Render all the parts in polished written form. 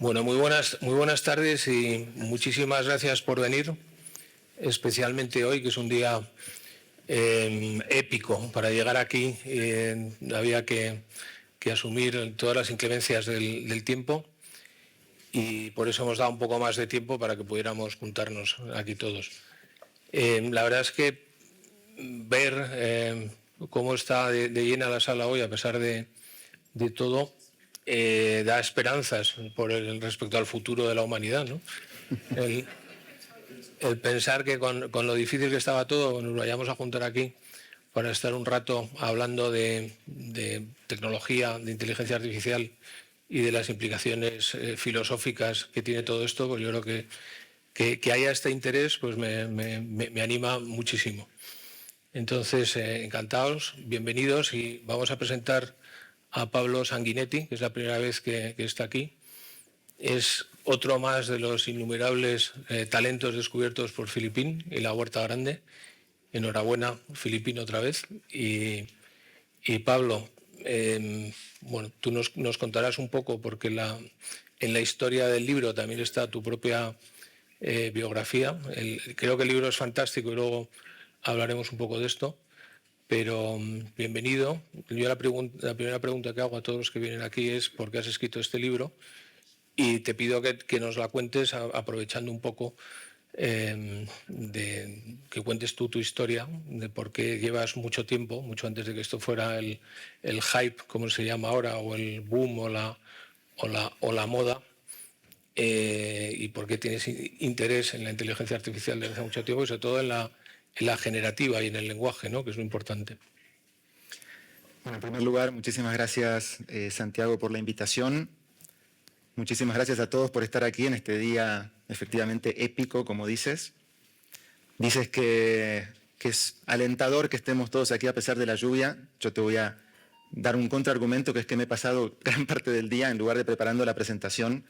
Bueno, muy buenas tardes y muchísimas gracias por venir, especialmente hoy, que es un día épico para llegar aquí. Había que asumir todas las inclemencias del tiempo y por eso hemos dado un poco más de tiempo para que pudiéramos juntarnos aquí todos. La verdad es que ver cómo está de llena la sala hoy, a pesar de todo, da esperanzas respecto al futuro de la humanidad, ¿no? El pensar que con lo difícil que estaba todo, nos vayamos a juntar aquí para estar un rato hablando de tecnología, de inteligencia artificial y de las implicaciones filosóficas que tiene todo esto, pues yo creo que haya este interés pues me anima muchísimo. Entonces, encantados, bienvenidos, y vamos a presentar a Pablo Sanguinetti, que es la primera vez que está aquí. Es otro más de los innumerables talentos descubiertos por Filipín y la Huerta Grande. Enhorabuena, Filipín, otra vez. Y Pablo, bueno, tú nos contarás un poco, porque en la historia del libro también está tu propia biografía. Creo que el libro es fantástico y luego hablaremos un poco de esto. Pero bienvenido. Yo la primera pregunta que hago a todos los que vienen aquí es ¿por qué has escrito este libro? Y te pido que nos la cuentes aprovechando un poco que cuentes tú tu historia, de por qué llevas mucho tiempo, mucho antes de que esto fuera el hype, como se llama ahora, o el boom o la moda, y por qué tienes interés en la inteligencia artificial desde hace mucho tiempo y sobre todo en la generativa y en el lenguaje, ¿no? Que es lo importante. Bueno, en primer lugar, muchísimas gracias, Santiago, por la invitación. Muchísimas gracias a todos por estar aquí en este día efectivamente épico, como dices. Dices que es alentador que estemos todos aquí a pesar de la lluvia. Yo te voy a dar un contraargumento, que es que me he pasado gran parte del día, en lugar de preparando la presentación,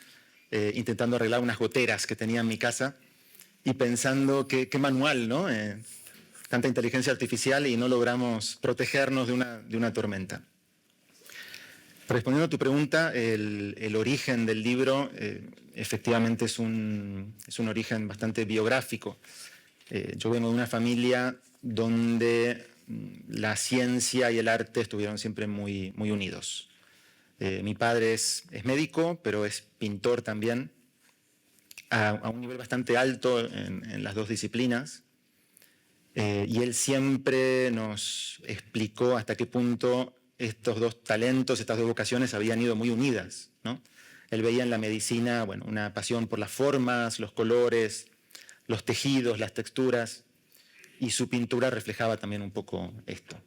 intentando arreglar unas goteras que tenía en mi casa y pensando qué manual, ¿no? Tanta inteligencia artificial y no logramos protegernos de una tormenta. Respondiendo a tu pregunta, el origen del libro efectivamente es un origen bastante biográfico. Yo vengo de una familia donde la ciencia y el arte estuvieron siempre muy unidos. Mi padre es médico, pero es pintor también, a un nivel bastante alto en las dos disciplinas. Y él siempre nos explicó hasta qué punto estos dos talentos, estas dos vocaciones habían ido muy unidas, ¿no? Él veía en la medicina, bueno, una pasión por las formas, los colores, los tejidos, las texturas, y su pintura reflejaba también un poco esto.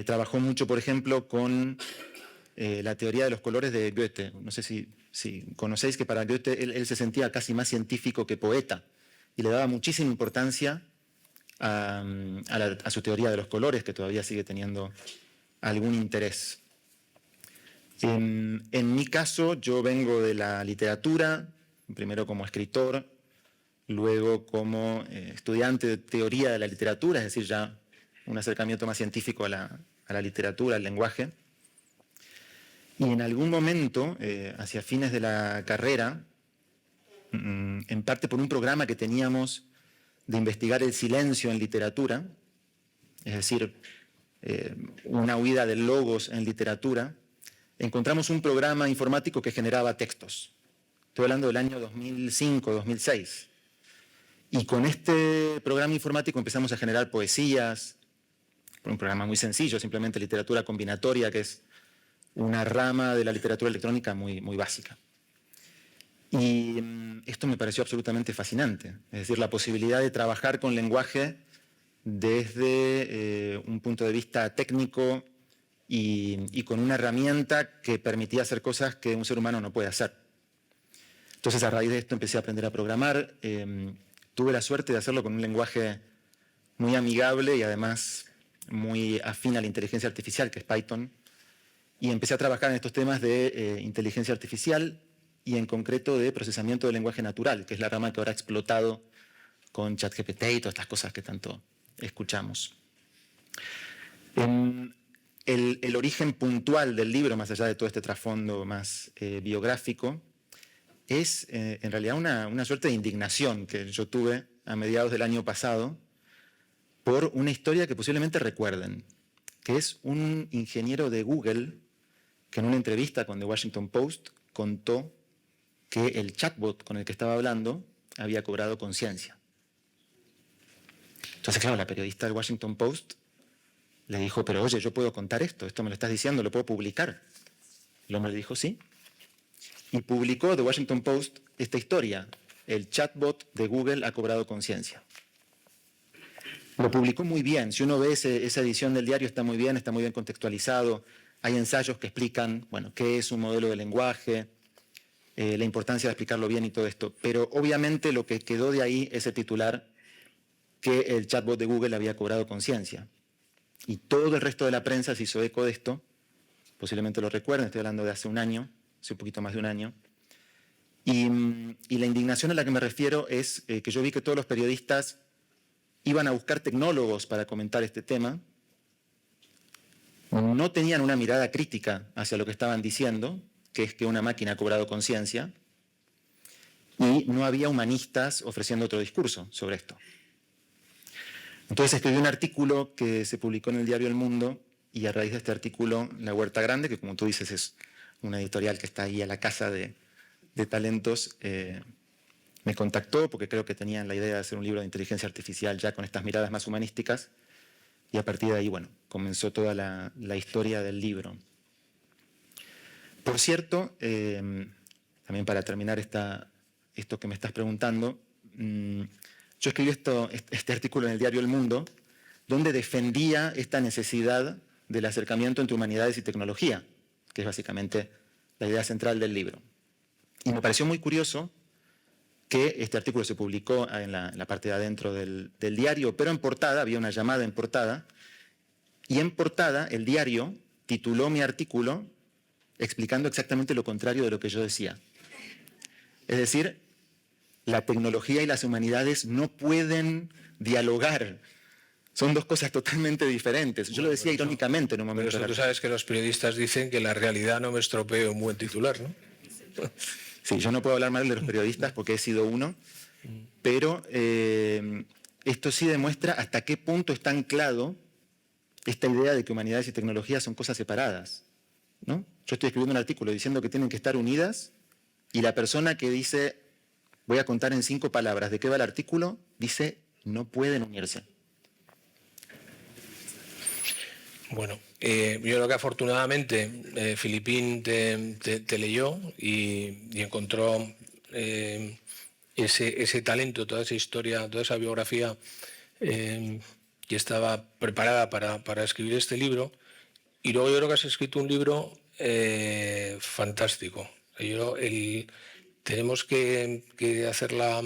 Trabajó mucho, por ejemplo, con la teoría de los colores de Goethe. No sé si conocéis que para Goethe él se sentía casi más científico que poeta, y le daba muchísima importancia a su teoría de los colores, que todavía sigue teniendo algún interés. En mi caso, yo vengo de la literatura, primero como escritor, luego como estudiante de teoría de la literatura, es decir, ya un acercamiento más científico a la literatura, al lenguaje. Y en algún momento, hacia fines de la carrera, en parte por un programa que teníamos de investigar el silencio en literatura, es decir, una huida de logos en literatura, encontramos un programa informático que generaba textos. Estoy hablando del año 2005, 2006. Y con este programa informático empezamos a generar poesías, un programa muy sencillo, simplemente literatura combinatoria, que es una rama de la literatura electrónica muy básica. Y esto me pareció absolutamente fascinante, es decir, la posibilidad de trabajar con lenguaje desde un punto de vista técnico y con una herramienta que permitía hacer cosas que un ser humano no puede hacer. Entonces, a raíz de esto empecé a aprender a programar. Tuve la suerte de hacerlo con un lenguaje muy amigable y además muy afín a la inteligencia artificial, que es Python. Y empecé a trabajar en estos temas de inteligencia artificial y en concreto de procesamiento del lenguaje natural, que es la rama que ahora ha explotado con ChatGPT y todas estas cosas que tanto escuchamos. el origen puntual del libro, más allá de todo este trasfondo más biográfico, es en realidad una suerte de indignación que yo tuve a mediados del año pasado por una historia que posiblemente recuerden, que es un ingeniero de Google que en una entrevista con The Washington Post contó que el chatbot con el que estaba hablando había cobrado conciencia. Entonces, claro, la periodista del Washington Post le dijo, pero oye, yo puedo contar esto me lo estás diciendo, lo puedo publicar. El hombre le dijo, sí. Y publicó The Washington Post esta historia, el chatbot de Google ha cobrado conciencia. Lo publicó muy bien, si uno ve esa edición del diario está muy bien contextualizado, hay ensayos que explican, bueno, qué es un modelo de lenguaje, la importancia de explicarlo bien y todo esto, pero obviamente lo que quedó de ahí es el titular que el chatbot de Google había cobrado conciencia. Y todo el resto de la prensa se hizo eco de esto, posiblemente lo recuerden, estoy hablando de hace un año, hace un poquito más de un año, y la indignación a la que me refiero es que yo vi que todos los periodistas iban a buscar tecnólogos para comentar este tema, no tenían una mirada crítica hacia lo que estaban diciendo, que es que una máquina ha cobrado conciencia, y no había humanistas ofreciendo otro discurso sobre esto. Entonces escribí un artículo que se publicó en el diario El Mundo, y a raíz de este artículo, La Huerta Grande, que como tú dices es una editorial que está ahí a la casa de talentos, me contactó porque creo que tenían la idea de hacer un libro de inteligencia artificial ya con estas miradas más humanísticas, y a partir de ahí, bueno, comenzó toda la historia del libro. Por cierto, también para terminar esto que me estás preguntando, yo escribí este artículo en el diario El Mundo, donde defendía esta necesidad del acercamiento entre humanidades y tecnología, que es básicamente la idea central del libro. Y me pareció muy curioso que este artículo se publicó en la parte de adentro del diario, pero en portada, había una llamada en portada, y en portada el diario tituló mi artículo explicando exactamente lo contrario de lo que yo decía. Es decir, la tecnología y las humanidades no pueden dialogar. Son dos cosas totalmente diferentes. Yo lo decía irónicamente en un momento. Pero eso tú sabes que los periodistas dicen que la realidad no me estropee un buen titular, ¿no? Sí, yo no puedo hablar mal de los periodistas porque he sido uno, pero esto sí demuestra hasta qué punto está anclado esta idea de que humanidades y tecnología son cosas separadas, ¿no? Yo estoy escribiendo un artículo diciendo que tienen que estar unidas y la persona que dice, voy a contar en 5 palabras de qué va el artículo, dice, no pueden unirse. Bueno, yo creo que afortunadamente Filipín te leyó y encontró ese talento, toda esa historia, toda esa biografía que estaba preparada para escribir este libro. Y luego yo creo que has escrito un libro fantástico. Tenemos que hacerla...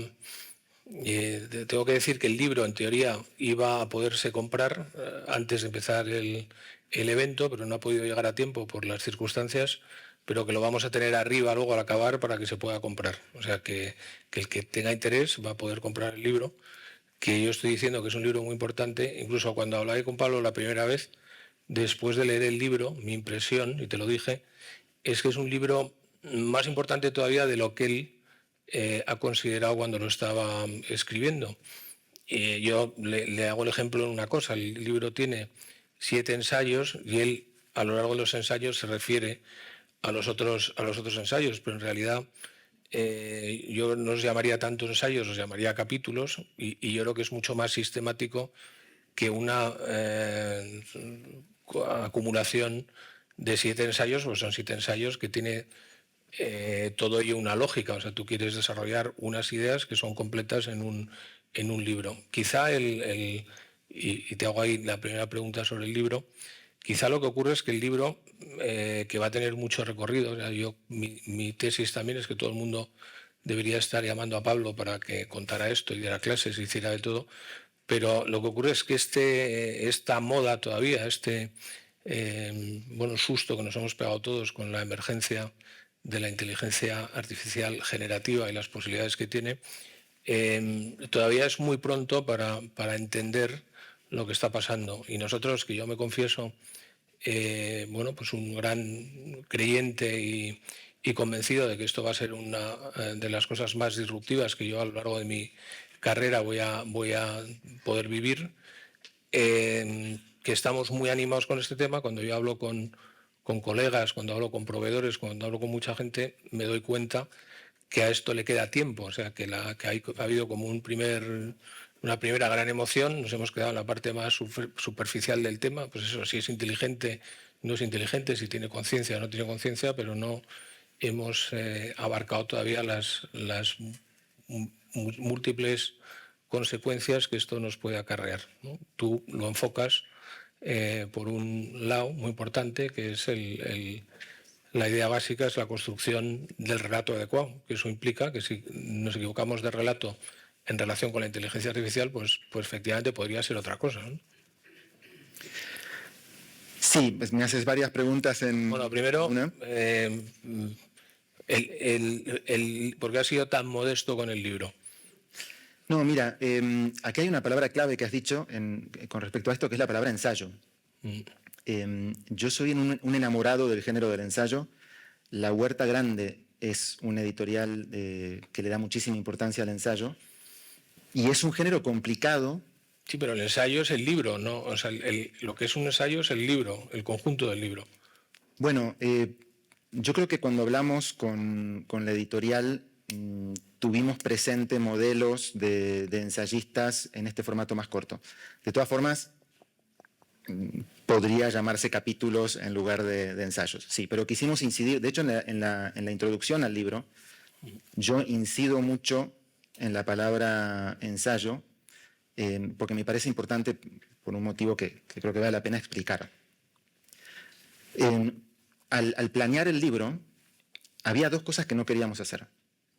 tengo que decir que el libro, en teoría, iba a poderse comprar antes de empezar el evento, pero no ha podido llegar a tiempo por las circunstancias, pero que lo vamos a tener arriba luego al acabar para que se pueda comprar. O sea, que el que tenga interés va a poder comprar el libro, que yo estoy diciendo que es un libro muy importante. Incluso cuando hablé con Pablo la primera vez, después de leer el libro, mi impresión, y te lo dije, es que es un libro más importante todavía de lo que él ha considerado cuando lo estaba escribiendo. Yo le hago el ejemplo en una cosa. El libro tiene 7 ensayos y él a lo largo de los ensayos se refiere a los otros ensayos, pero en realidad yo no los llamaría tantos ensayos, los llamaría capítulos, y yo creo que es mucho más sistemático que una acumulación de 7 ensayos, pues son 7 ensayos que tiene todo ello una lógica. O sea, tú quieres desarrollar unas ideas que son completas en un libro. Quizá y te hago ahí la primera pregunta sobre el libro, quizá lo que ocurre es que el libro, que va a tener mucho recorrido, o sea, mi tesis también es que todo el mundo debería estar llamando a Pablo para que contara esto y diera clases y hiciera de todo, pero lo que ocurre es que esta moda todavía, susto que nos hemos pegado todos con la emergencia de la inteligencia artificial generativa y las posibilidades que tiene, todavía es muy pronto para entender lo que está pasando. Y nosotros, que yo me confieso, bueno, pues un gran creyente y convencido de que esto va a ser una de las cosas más disruptivas que yo a lo largo de mi carrera voy a poder vivir, que estamos muy animados con este tema. Cuando yo hablo con colegas, cuando hablo con proveedores, cuando hablo con mucha gente, me doy cuenta que a esto le queda tiempo, o sea, que ha habido como una primera gran emoción, nos hemos quedado en la parte más superficial del tema, pues eso, si es inteligente, no es inteligente, si tiene conciencia o no tiene conciencia, pero no hemos abarcado todavía las múltiples consecuencias que esto nos puede acarrear, ¿no? Tú lo enfocas por un lado muy importante, que es la idea básica es la construcción del relato adecuado, que eso implica que si nos equivocamos de relato en relación con la inteligencia artificial, pues efectivamente podría ser otra cosa, ¿no? Sí, pues me haces varias preguntas en Bueno, primero, una. ¿por qué has sido tan modesto con el libro? No, mira, aquí hay una palabra clave que has dicho con respecto a esto, que es la palabra ensayo. Yo soy un enamorado del género del ensayo. La Huerta Grande es un editorial que le da muchísima importancia al ensayo y es un género complicado. Sí, pero el ensayo es el libro, ¿no? O sea, lo que es un ensayo es el libro, el conjunto del libro. Bueno, yo creo que cuando hablamos con la editorial tuvimos presente modelos de ensayistas en este formato más corto. De todas formas, podría llamarse capítulos en lugar de ensayos. Sí, pero quisimos incidir, de hecho en la introducción al libro, yo incido mucho en la palabra ensayo, porque me parece importante por un motivo que creo que vale la pena explicar. Al planear el libro, había dos cosas que no queríamos hacer,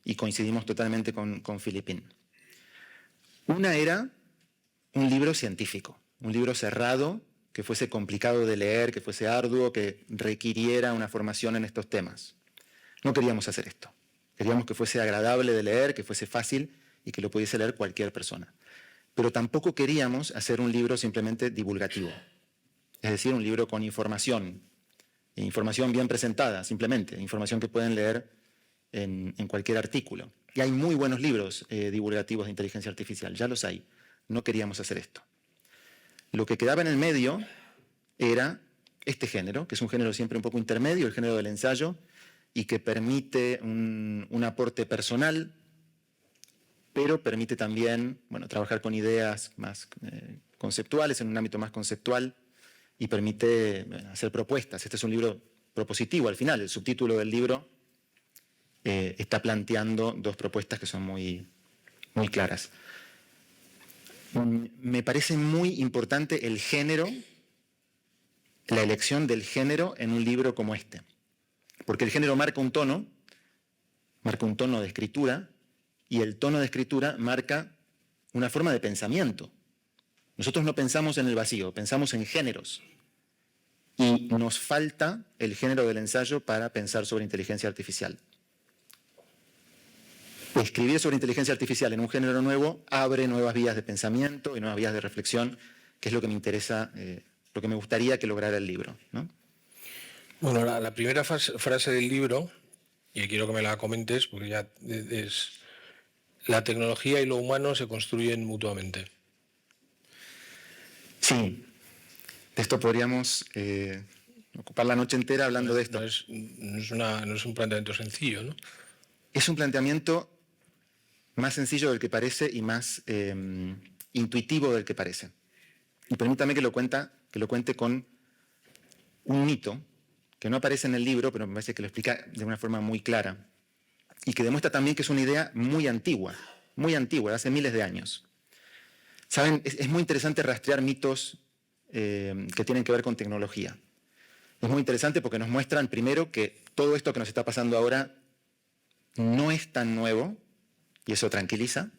y coincidimos totalmente con Philippine. Una era un libro científico, un libro cerrado, que fuese complicado de leer, que fuese arduo, que requiriera una formación en estos temas. No queríamos hacer esto. Queríamos que fuese agradable de leer, que fuese fácil y que lo pudiese leer cualquier persona. Pero tampoco queríamos hacer un libro simplemente divulgativo, es decir, un libro con información bien presentada, simplemente, información que pueden leer en cualquier artículo. Y hay muy buenos libros divulgativos de inteligencia artificial, ya los hay. No queríamos hacer esto. Lo que quedaba en el medio era este género, que es un género siempre un poco intermedio, el género del ensayo, y que permite un aporte personal, pero permite también, bueno, trabajar con ideas más conceptuales, en un ámbito más conceptual, y permite hacer propuestas. Este es un libro propositivo al final. El subtítulo del libro está planteando dos propuestas que son muy, muy claras. Me parece muy importante el género, la elección del género en un libro como este, porque el género marca un tono de escritura, y el tono de escritura marca una forma de pensamiento. Nosotros no pensamos en el vacío, pensamos en géneros, y nos falta el género del ensayo para pensar sobre inteligencia artificial. Escribir sobre inteligencia artificial en un género nuevo abre nuevas vías de pensamiento y nuevas vías de reflexión, que es lo que me interesa, lo que me gustaría que lograra el libro, ¿no? Bueno, la primera frase del libro, y quiero que me la comentes, porque ya es: la tecnología y lo humano se construyen mutuamente. Sí, de esto podríamos ocupar la noche entera hablando de esto. No es un planteamiento sencillo, ¿no? Es un planteamiento más sencillo del que parece y más intuitivo del que parece. Y permítame que lo cuente con un mito que no aparece en el libro, pero me parece que lo explica de una forma muy clara y que demuestra también que es una idea muy antigua, de hace miles de años. Saben, es muy interesante rastrear mitos que tienen que ver con tecnología. Es muy interesante porque nos muestran primero que todo esto que nos está pasando ahora no es tan nuevo, y eso tranquiliza,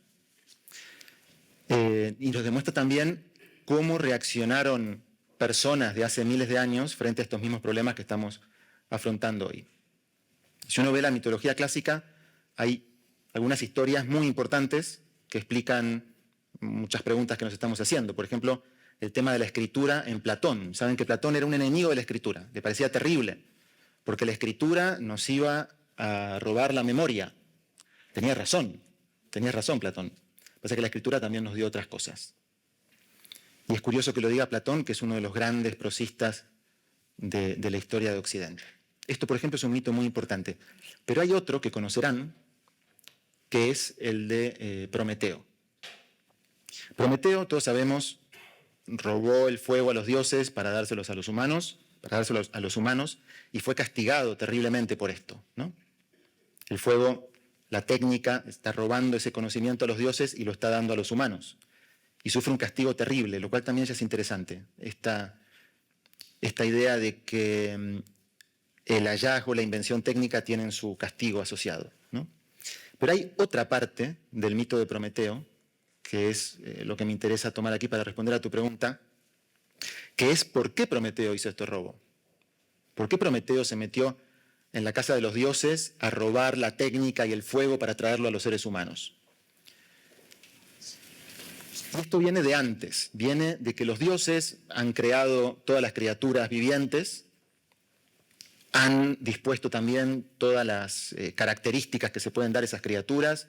y nos demuestra también cómo reaccionaron personas de hace miles de años frente a estos mismos problemas que estamos afrontando hoy. Si uno ve la mitología clásica, hay algunas historias muy importantes que explican muchas preguntas que nos estamos haciendo. Por ejemplo, el tema de la escritura en Platón. Saben que Platón era un enemigo de la escritura, le parecía terrible, porque la escritura nos iba a robar la memoria. Tenía razón Platón. Pasa que la escritura también nos dio otras cosas. Y es curioso que lo diga Platón, que es uno de los grandes prosistas de la historia de Occidente. Esto, por ejemplo, es un mito muy importante. Pero hay otro que conocerán, que es el de Prometeo. Prometeo, todos sabemos, robó el fuego a los dioses para dárselos a los humanos, y fue castigado terriblemente por esto, ¿no? El fuego, la técnica, está robando ese conocimiento a los dioses y lo está dando a los humanos. Y sufre un castigo terrible, lo cual también ya es interesante. Esta idea de que el hallazgo, la invención técnica tienen su castigo asociado, ¿no? Pero hay otra parte del mito de Prometeo, que es lo que me interesa tomar aquí para responder a tu pregunta, que es ¿por qué Prometeo hizo este robo? ¿Por qué Prometeo se metió en la casa de los dioses a robar la técnica y el fuego para traerlo a los seres humanos? Esto viene de antes, viene de que los dioses han creado todas las criaturas vivientes, han dispuesto también todas las características que se pueden dar a esas criaturas,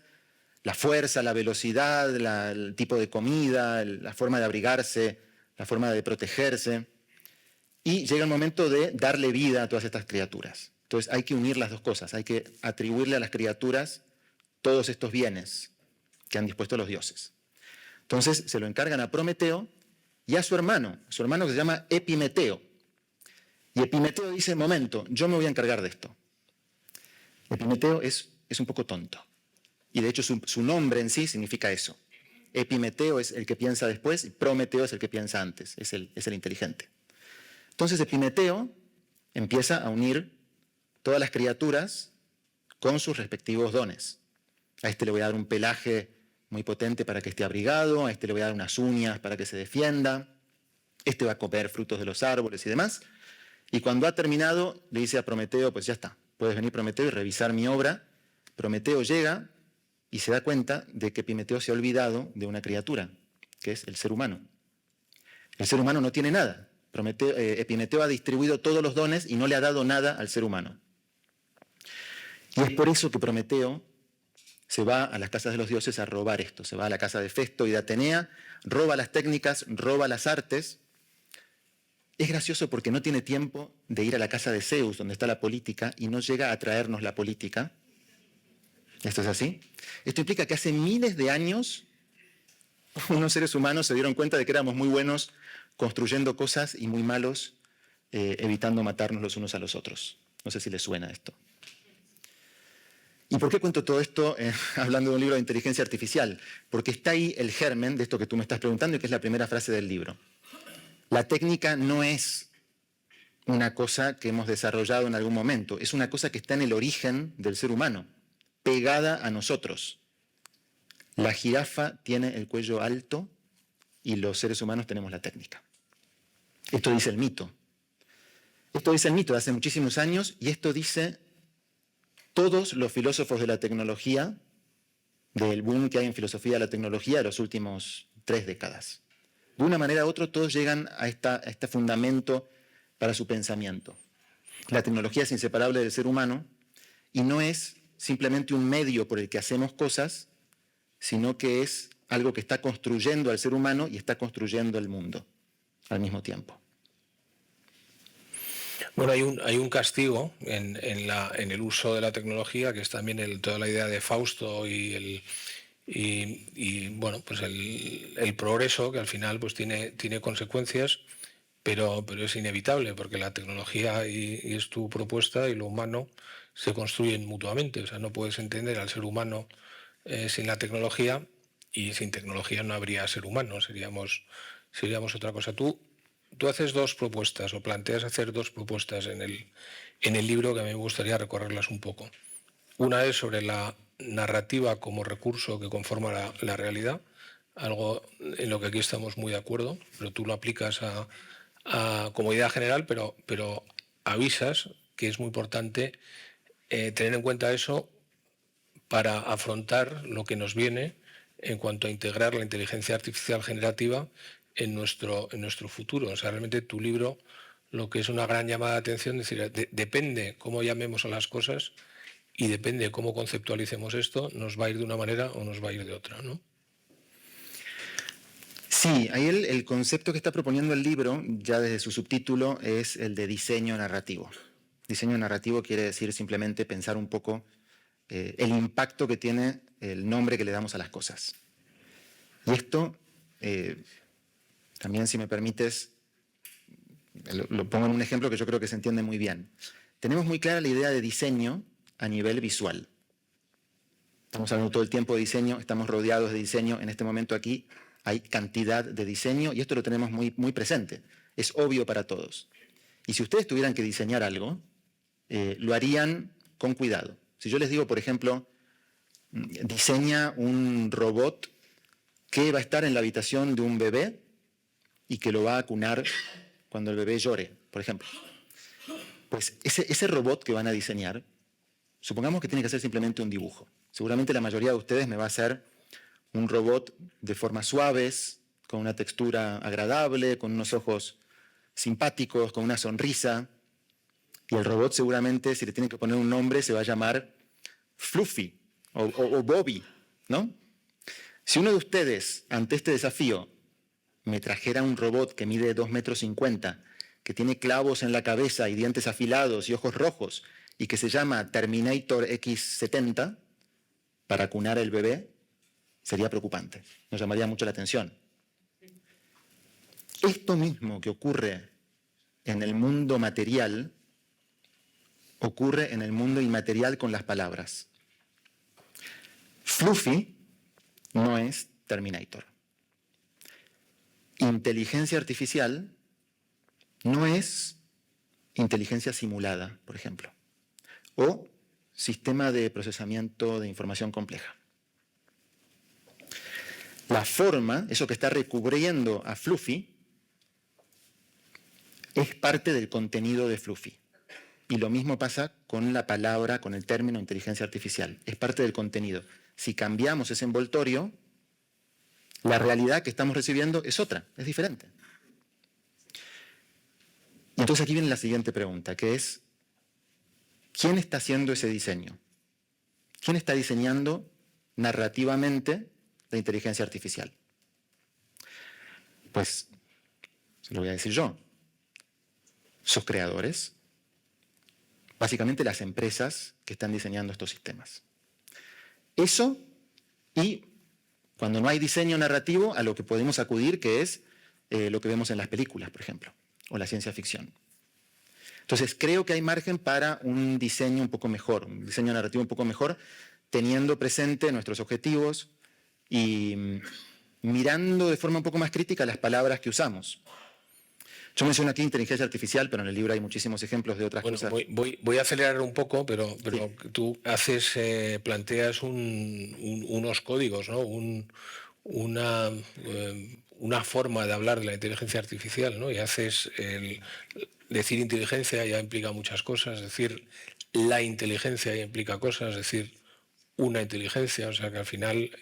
la fuerza, la velocidad, el tipo de comida, la forma de abrigarse, la forma de protegerse. Y llega el momento de darle vida a todas estas criaturas. Entonces hay que unir las dos cosas, hay que atribuirle a las criaturas todos estos bienes que han dispuesto los dioses. Entonces se lo encargan a Prometeo y a su hermano que se llama Epimeteo. Y Epimeteo dice, momento, yo me voy a encargar de esto. Epimeteo es un poco tonto. Y de hecho su nombre en sí significa eso. Epimeteo es el que piensa después y Prometeo es el que piensa antes, es el inteligente. Entonces Epimeteo empieza a unir todas las criaturas con sus respectivos dones. A este le voy a dar un pelaje muy potente para que esté abrigado, a este le voy a dar unas uñas para que se defienda, este va a comer frutos de los árboles y demás. Y cuando ha terminado, le dice a Prometeo, pues ya está, puedes venir Prometeo y revisar mi obra. Prometeo llega y se da cuenta de que Epimeteo se ha olvidado de una criatura, que es el ser humano. El ser humano no tiene nada. Epimeteo ha distribuido todos los dones y no le ha dado nada al ser humano. Y es por eso que Prometeo se va a las casas de los dioses a robar esto. Se va a la casa de Festo y de Atenea, roba las técnicas, roba las artes. Es gracioso porque no tiene tiempo de ir a la casa de Zeus, donde está la política, y no llega a traernos la política. ¿Esto es así? Esto implica que hace miles de años unos seres humanos se dieron cuenta de que éramos muy buenos construyendo cosas y muy malos evitando matarnos los unos a los otros. No sé si les suena esto. ¿Y por qué cuento todo esto hablando de un libro de inteligencia artificial? Porque está ahí el germen de esto que tú me estás preguntando y que es la primera frase del libro. La técnica no es una cosa que hemos desarrollado en algún momento, es una cosa que está en el origen del ser humano, pegada a nosotros. La jirafa tiene el cuello alto y los seres humanos tenemos la técnica. Esto dice el mito. Esto dice el mito de hace muchísimos años y esto dice todos los filósofos de la tecnología, del boom que hay en filosofía de la tecnología de las últimas 3 décadas. De una manera u otra todos llegan a este fundamento para su pensamiento. La tecnología es inseparable del ser humano y no es simplemente un medio por el que hacemos cosas, sino que es algo que está construyendo al ser humano y está construyendo el mundo al mismo tiempo. Bueno, hay un castigo en el uso de la tecnología, que es también toda la idea de Fausto y bueno, pues el progreso, que al final pues tiene consecuencias, pero es inevitable, porque la tecnología y es tu propuesta y lo humano se construyen mutuamente. O sea, no puedes entender al ser humano sin la tecnología, y sin tecnología no habría ser humano, seríamos otra cosa. Tú haces 2 propuestas, o planteas hacer 2 propuestas en el libro, que a mí me gustaría recorrerlas un poco. Una es sobre la narrativa como recurso que conforma la realidad, algo en lo que aquí estamos muy de acuerdo, pero tú lo aplicas como idea general, pero avisas que es muy importante tener en cuenta eso para afrontar lo que nos viene en cuanto a integrar la inteligencia artificial generativa en nuestro futuro. O sea, realmente tu libro, lo que es una gran llamada de atención, es decir, depende cómo llamemos a las cosas y depende cómo conceptualicemos esto, nos va a ir de una manera o nos va a ir de otra, ¿no? Sí, ahí el concepto que está proponiendo el libro, ya desde su subtítulo, es el de diseño narrativo. Diseño narrativo quiere decir simplemente pensar un poco el impacto que tiene el nombre que le damos a las cosas. Y esto, también si me permites, lo pongo en un ejemplo que yo creo que se entiende muy bien. Tenemos muy clara la idea de diseño a nivel visual. Estamos hablando todo el tiempo de diseño, estamos rodeados de diseño. En este momento aquí hay cantidad de diseño y esto lo tenemos muy, muy presente. Es obvio para todos. Y si ustedes tuvieran que diseñar algo, lo harían con cuidado. Si yo les digo, por ejemplo, diseña un robot que va a estar en la habitación de un bebé y que lo va a acunar cuando el bebé llore, por ejemplo. Pues ese robot que van a diseñar, supongamos que tiene que ser simplemente un dibujo. Seguramente la mayoría de ustedes me va a hacer un robot de formas suaves, con una textura agradable, con unos ojos simpáticos, con una sonrisa. Y el robot seguramente, si le tienen que poner un nombre, se va a llamar Fluffy o Bobby, ¿no? Si uno de ustedes, ante este desafío, me trajera un robot que mide 2,50 m, que tiene clavos en la cabeza y dientes afilados y ojos rojos, y que se llama Terminator X70, para acunar el bebé, sería preocupante, nos llamaría mucho la atención. Esto mismo que ocurre en el mundo material, ocurre en el mundo inmaterial con las palabras. Fluffy no es Terminator. Inteligencia artificial no es inteligencia simulada, por ejemplo, o sistema de procesamiento de información compleja. La forma, eso que está recubriendo a Fluffy, es parte del contenido de Fluffy. Y lo mismo pasa con la palabra, con el término inteligencia artificial. Es parte del contenido. Si cambiamos ese envoltorio, la realidad que estamos recibiendo es otra, es diferente. Y entonces aquí viene la siguiente pregunta, que es, ¿quién está haciendo ese diseño? ¿Quién está diseñando narrativamente la inteligencia artificial? Pues, se lo voy a decir yo. Sus creadores, básicamente las empresas que están diseñando estos sistemas. Eso, y cuando no hay diseño narrativo, a lo que podemos acudir, que es lo que vemos en las películas, por ejemplo, o la ciencia ficción. Entonces, creo que hay margen para un diseño un poco mejor, un diseño narrativo un poco mejor, teniendo presente nuestros objetivos y mirando de forma un poco más crítica las palabras que usamos. Yo menciono aquí inteligencia artificial, pero en el libro hay muchísimos ejemplos de otras cosas. Voy a acelerar un poco, pero Sí. tú planteas unos códigos, ¿no? Una forma de hablar de la inteligencia artificial, ¿no? Y decir inteligencia ya implica muchas cosas, decir la inteligencia ya implica cosas, decir una inteligencia, o sea que al final,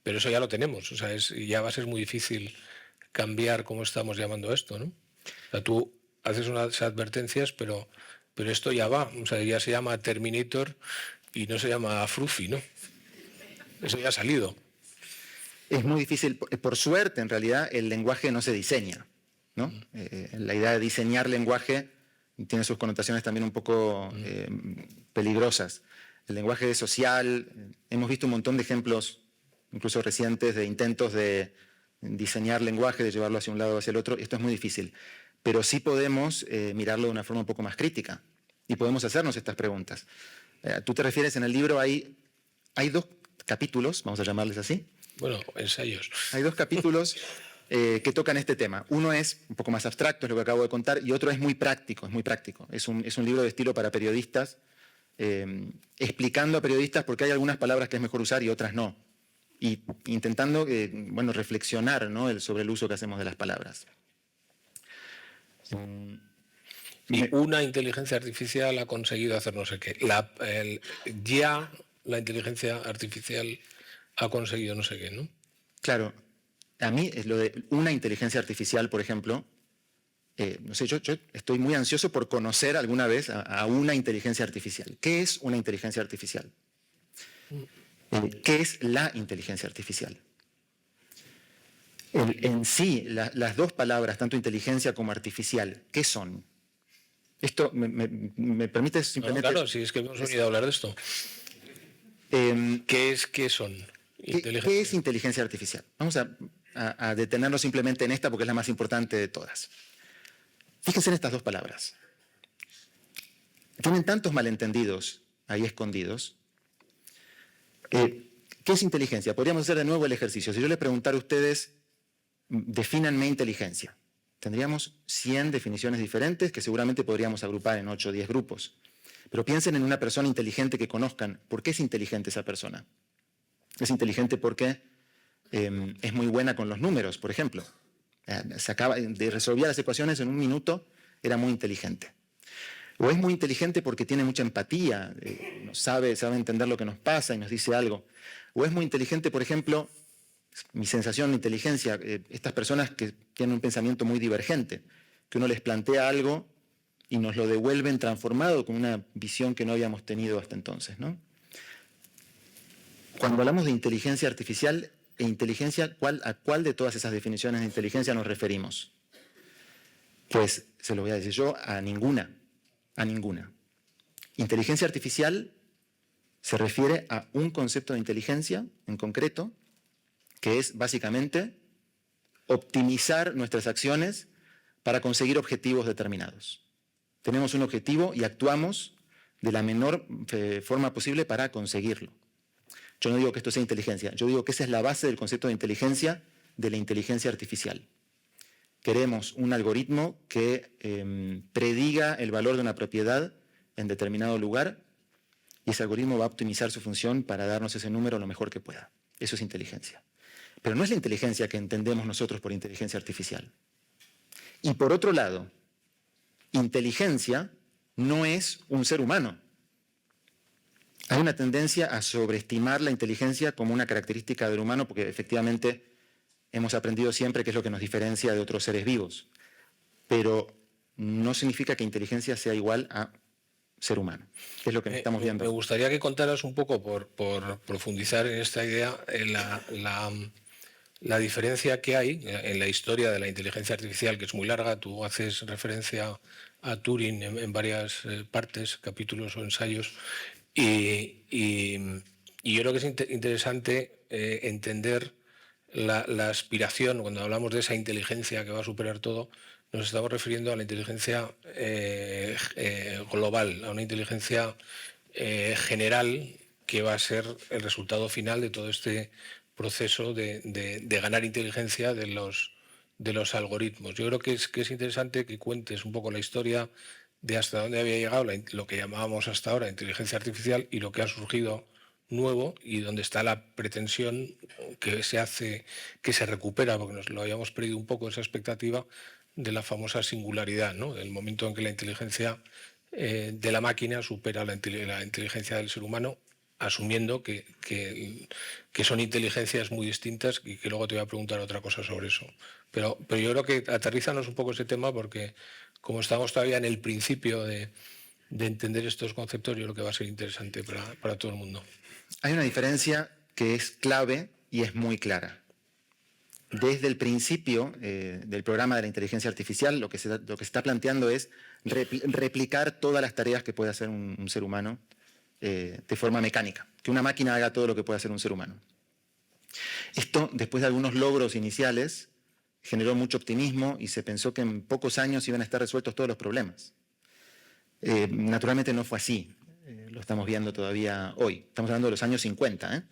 pero eso ya lo tenemos, o sea, ya va a ser muy difícil cambiar cómo estamos llamando esto, ¿no? O sea, tú haces unas advertencias, pero esto ya va, o sea, ya se llama Terminator y no se llama Fluffy, ¿no? Eso ya ha salido. Es muy difícil, por suerte en realidad el lenguaje no se diseña, ¿no? La idea de diseñar lenguaje tiene sus connotaciones también un poco peligrosas. El lenguaje es social, hemos visto un montón de ejemplos, incluso recientes, de intentos de diseñar lenguaje, de llevarlo hacia un lado o hacia el otro. Esto es muy difícil, pero sí podemos mirarlo de una forma un poco más crítica y podemos hacernos estas preguntas. Tú te refieres, en el libro hay 2 capítulos, vamos a llamarles así. Bueno, ensayos. Hay 2 capítulos que tocan este tema. Uno es un poco más abstracto, es lo que acabo de contar, y otro es muy práctico, es muy práctico. Es un libro de estilo para periodistas, explicando a periodistas por qué hay algunas palabras que es mejor usar y otras no. Y intentando reflexionar, ¿no?, sobre el uso que hacemos de las palabras. Y una inteligencia artificial ha conseguido hacer no sé qué. La inteligencia artificial ha conseguido no sé qué, ¿no? Claro. a mí es lo de una inteligencia artificial, por ejemplo. No sé, yo estoy muy ansioso por conocer alguna vez a una inteligencia artificial. ¿Qué es una inteligencia artificial? ¿Qué es la inteligencia artificial? En sí, las dos palabras, tanto inteligencia como artificial, ¿qué son? Esto me permite simplemente... No, claro, si es que hemos venido a hablar de esto. ¿Qué son? ¿Qué es inteligencia artificial? Vamos a detenernos simplemente en esta porque es la más importante de todas. Fíjense en estas dos palabras. Tienen tantos malentendidos ahí escondidos. ¿Qué es inteligencia? Podríamos hacer de nuevo el ejercicio. Si yo les preguntara a ustedes, defínanme inteligencia. Tendríamos 100 definiciones diferentes que seguramente podríamos agrupar en 8 o 10 grupos. Pero piensen en una persona inteligente que conozcan. ¿Por qué es inteligente esa persona? Es inteligente porque es muy buena con los números, por ejemplo. Resolvía las ecuaciones en 1 minuto, era muy inteligente. O es muy inteligente porque tiene mucha empatía, sabe entender lo que nos pasa y nos dice algo. O es muy inteligente, por ejemplo, mi sensación de inteligencia, estas personas que tienen un pensamiento muy divergente, que uno les plantea algo y nos lo devuelven transformado con una visión que no habíamos tenido hasta entonces, ¿no? Cuando hablamos de inteligencia artificial e inteligencia, ¿a cuál de todas esas definiciones de inteligencia nos referimos? Pues se lo voy a decir yo, a ninguna. A ninguna. Inteligencia artificial se refiere a un concepto de inteligencia en concreto, que es básicamente optimizar nuestras acciones para conseguir objetivos determinados. Tenemos un objetivo y actuamos de la menor forma posible para conseguirlo. Yo no digo que esto sea inteligencia, yo digo que esa es la base del concepto de inteligencia artificial. Queremos un algoritmo que prediga el valor de una propiedad en determinado lugar y ese algoritmo va a optimizar su función para darnos ese número lo mejor que pueda. Eso es inteligencia. Pero no es la inteligencia que entendemos nosotros por inteligencia artificial. Y por otro lado, inteligencia no es un ser humano. Hay una tendencia a sobreestimar la inteligencia como una característica del humano porque efectivamente hemos aprendido siempre que es lo que nos diferencia de otros seres vivos. Pero no significa que inteligencia sea igual a ser humano, que es lo que estamos viendo. Me gustaría que contaras un poco, por profundizar en esta idea, la diferencia que hay en la historia de la inteligencia artificial, que es muy larga. Tú haces referencia a Turing en varias partes, capítulos o ensayos, y yo creo que es interesante entender la aspiración. Cuando hablamos de esa inteligencia que va a superar todo, nos estamos refiriendo a la inteligencia global, a una inteligencia general que va a ser el resultado final de todo este proceso de ganar inteligencia de los algoritmos. Yo creo que es interesante que cuentes un poco la historia de hasta dónde había llegado lo que llamábamos hasta ahora inteligencia artificial y lo que ha surgido nuevo y donde está la pretensión que se recupera, porque nos lo habíamos perdido un poco esa expectativa de la famosa singularidad, ¿no? Del momento en que la inteligencia de la máquina supera la inteligencia del ser humano, asumiendo que son inteligencias muy distintas y que luego te voy a preguntar otra cosa sobre eso. Pero yo creo que aterrízanos un poco ese tema porque como estamos todavía en el principio de entender estos conceptos, yo creo que va a ser interesante para todo el mundo. Hay una diferencia que es clave y es muy clara. Desde el principio del programa de la inteligencia artificial, lo que se está planteando es replicar todas las tareas que puede hacer un ser humano de forma mecánica, que una máquina haga todo lo que puede hacer un ser humano. Esto, después de algunos logros iniciales, generó mucho optimismo y se pensó que en pocos años iban a estar resueltos todos los problemas. Naturalmente no fue así, lo estamos viendo todavía hoy, estamos hablando de los años 50.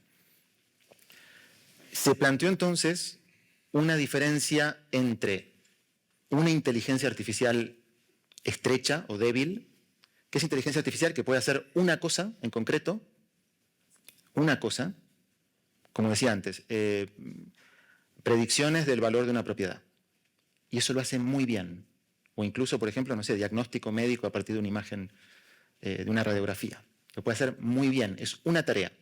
Se planteó entonces una diferencia entre una inteligencia artificial estrecha o débil, que es inteligencia artificial que puede hacer una cosa en concreto, una cosa, como decía antes, predicciones del valor de una propiedad. Y eso lo hace muy bien. O incluso, por ejemplo, no sé, diagnóstico médico a partir de una imagen, de una radiografía. Lo puede hacer muy bien, es una tarea.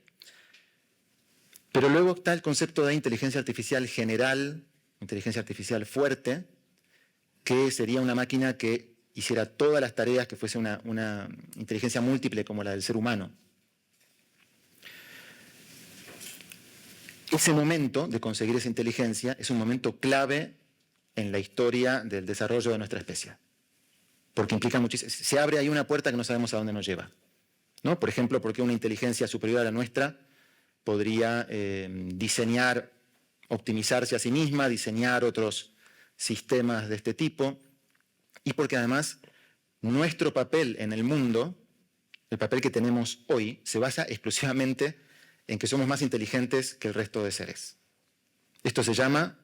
Pero luego está el concepto de inteligencia artificial general inteligencia artificial fuerte, que sería una máquina que hiciera todas las tareas, que fuese una inteligencia múltiple como la del ser humano. Ese momento de conseguir esa inteligencia es un momento clave en la historia del desarrollo de nuestra especie, porque implica muchísimo. Se abre ahí una puerta que no sabemos a dónde nos lleva, ¿no? Por ejemplo, porque una inteligencia superior a la nuestra podría diseñar, optimizarse a sí misma, diseñar otros sistemas de este tipo, y porque además nuestro papel en el mundo, el papel que tenemos hoy, se basa exclusivamente en que somos más inteligentes que el resto de seres. Esto se llama,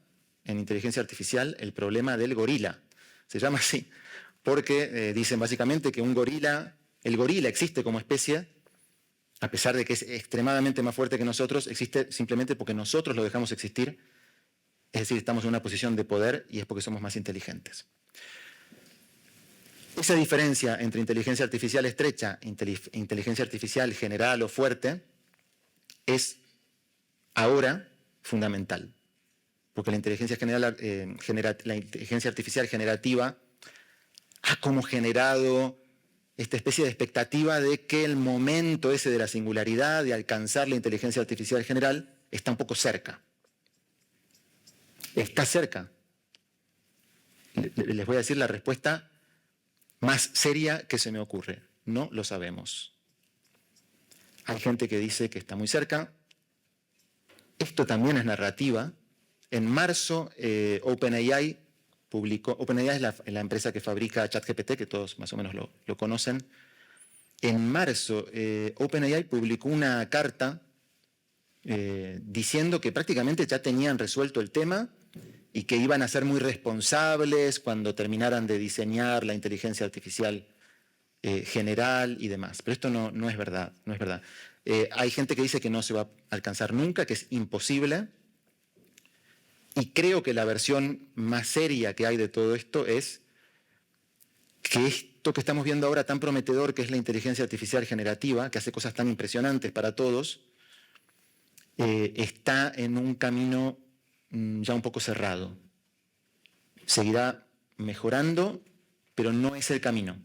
en inteligencia artificial, el problema del gorila. Se llama así porque dicen básicamente que el gorila existe como especie, a pesar de que es extremadamente más fuerte que nosotros, existe simplemente porque nosotros lo dejamos existir, es decir, estamos en una posición de poder y es porque somos más inteligentes. Esa diferencia entre inteligencia artificial estrecha e inteligencia artificial general o fuerte es ahora fundamental, porque la inteligencia artificial generativa ha como generado esta especie de expectativa de que el momento ese de la singularidad, de alcanzar la inteligencia artificial general, está un poco cerca. Está cerca. Les voy a decir la respuesta más seria que se me ocurre. No lo sabemos. Hay gente que dice que está muy cerca. Esto también es narrativa. En marzo, OpenAI publicó, OpenAI es la empresa que fabrica ChatGPT, que todos más o menos lo conocen. En marzo, OpenAI publicó una carta diciendo que prácticamente ya tenían resuelto el tema y que iban a ser muy responsables cuando terminaran de diseñar la inteligencia artificial general y demás. Pero esto no es verdad, no es verdad. Hay gente que dice que no se va a alcanzar nunca, que es imposible. Y creo que la versión más seria que hay de todo esto es que esto que estamos viendo ahora tan prometedor, que es la inteligencia artificial generativa, que hace cosas tan impresionantes para todos, está en un camino ya un poco cerrado. Seguirá mejorando, pero no es el camino.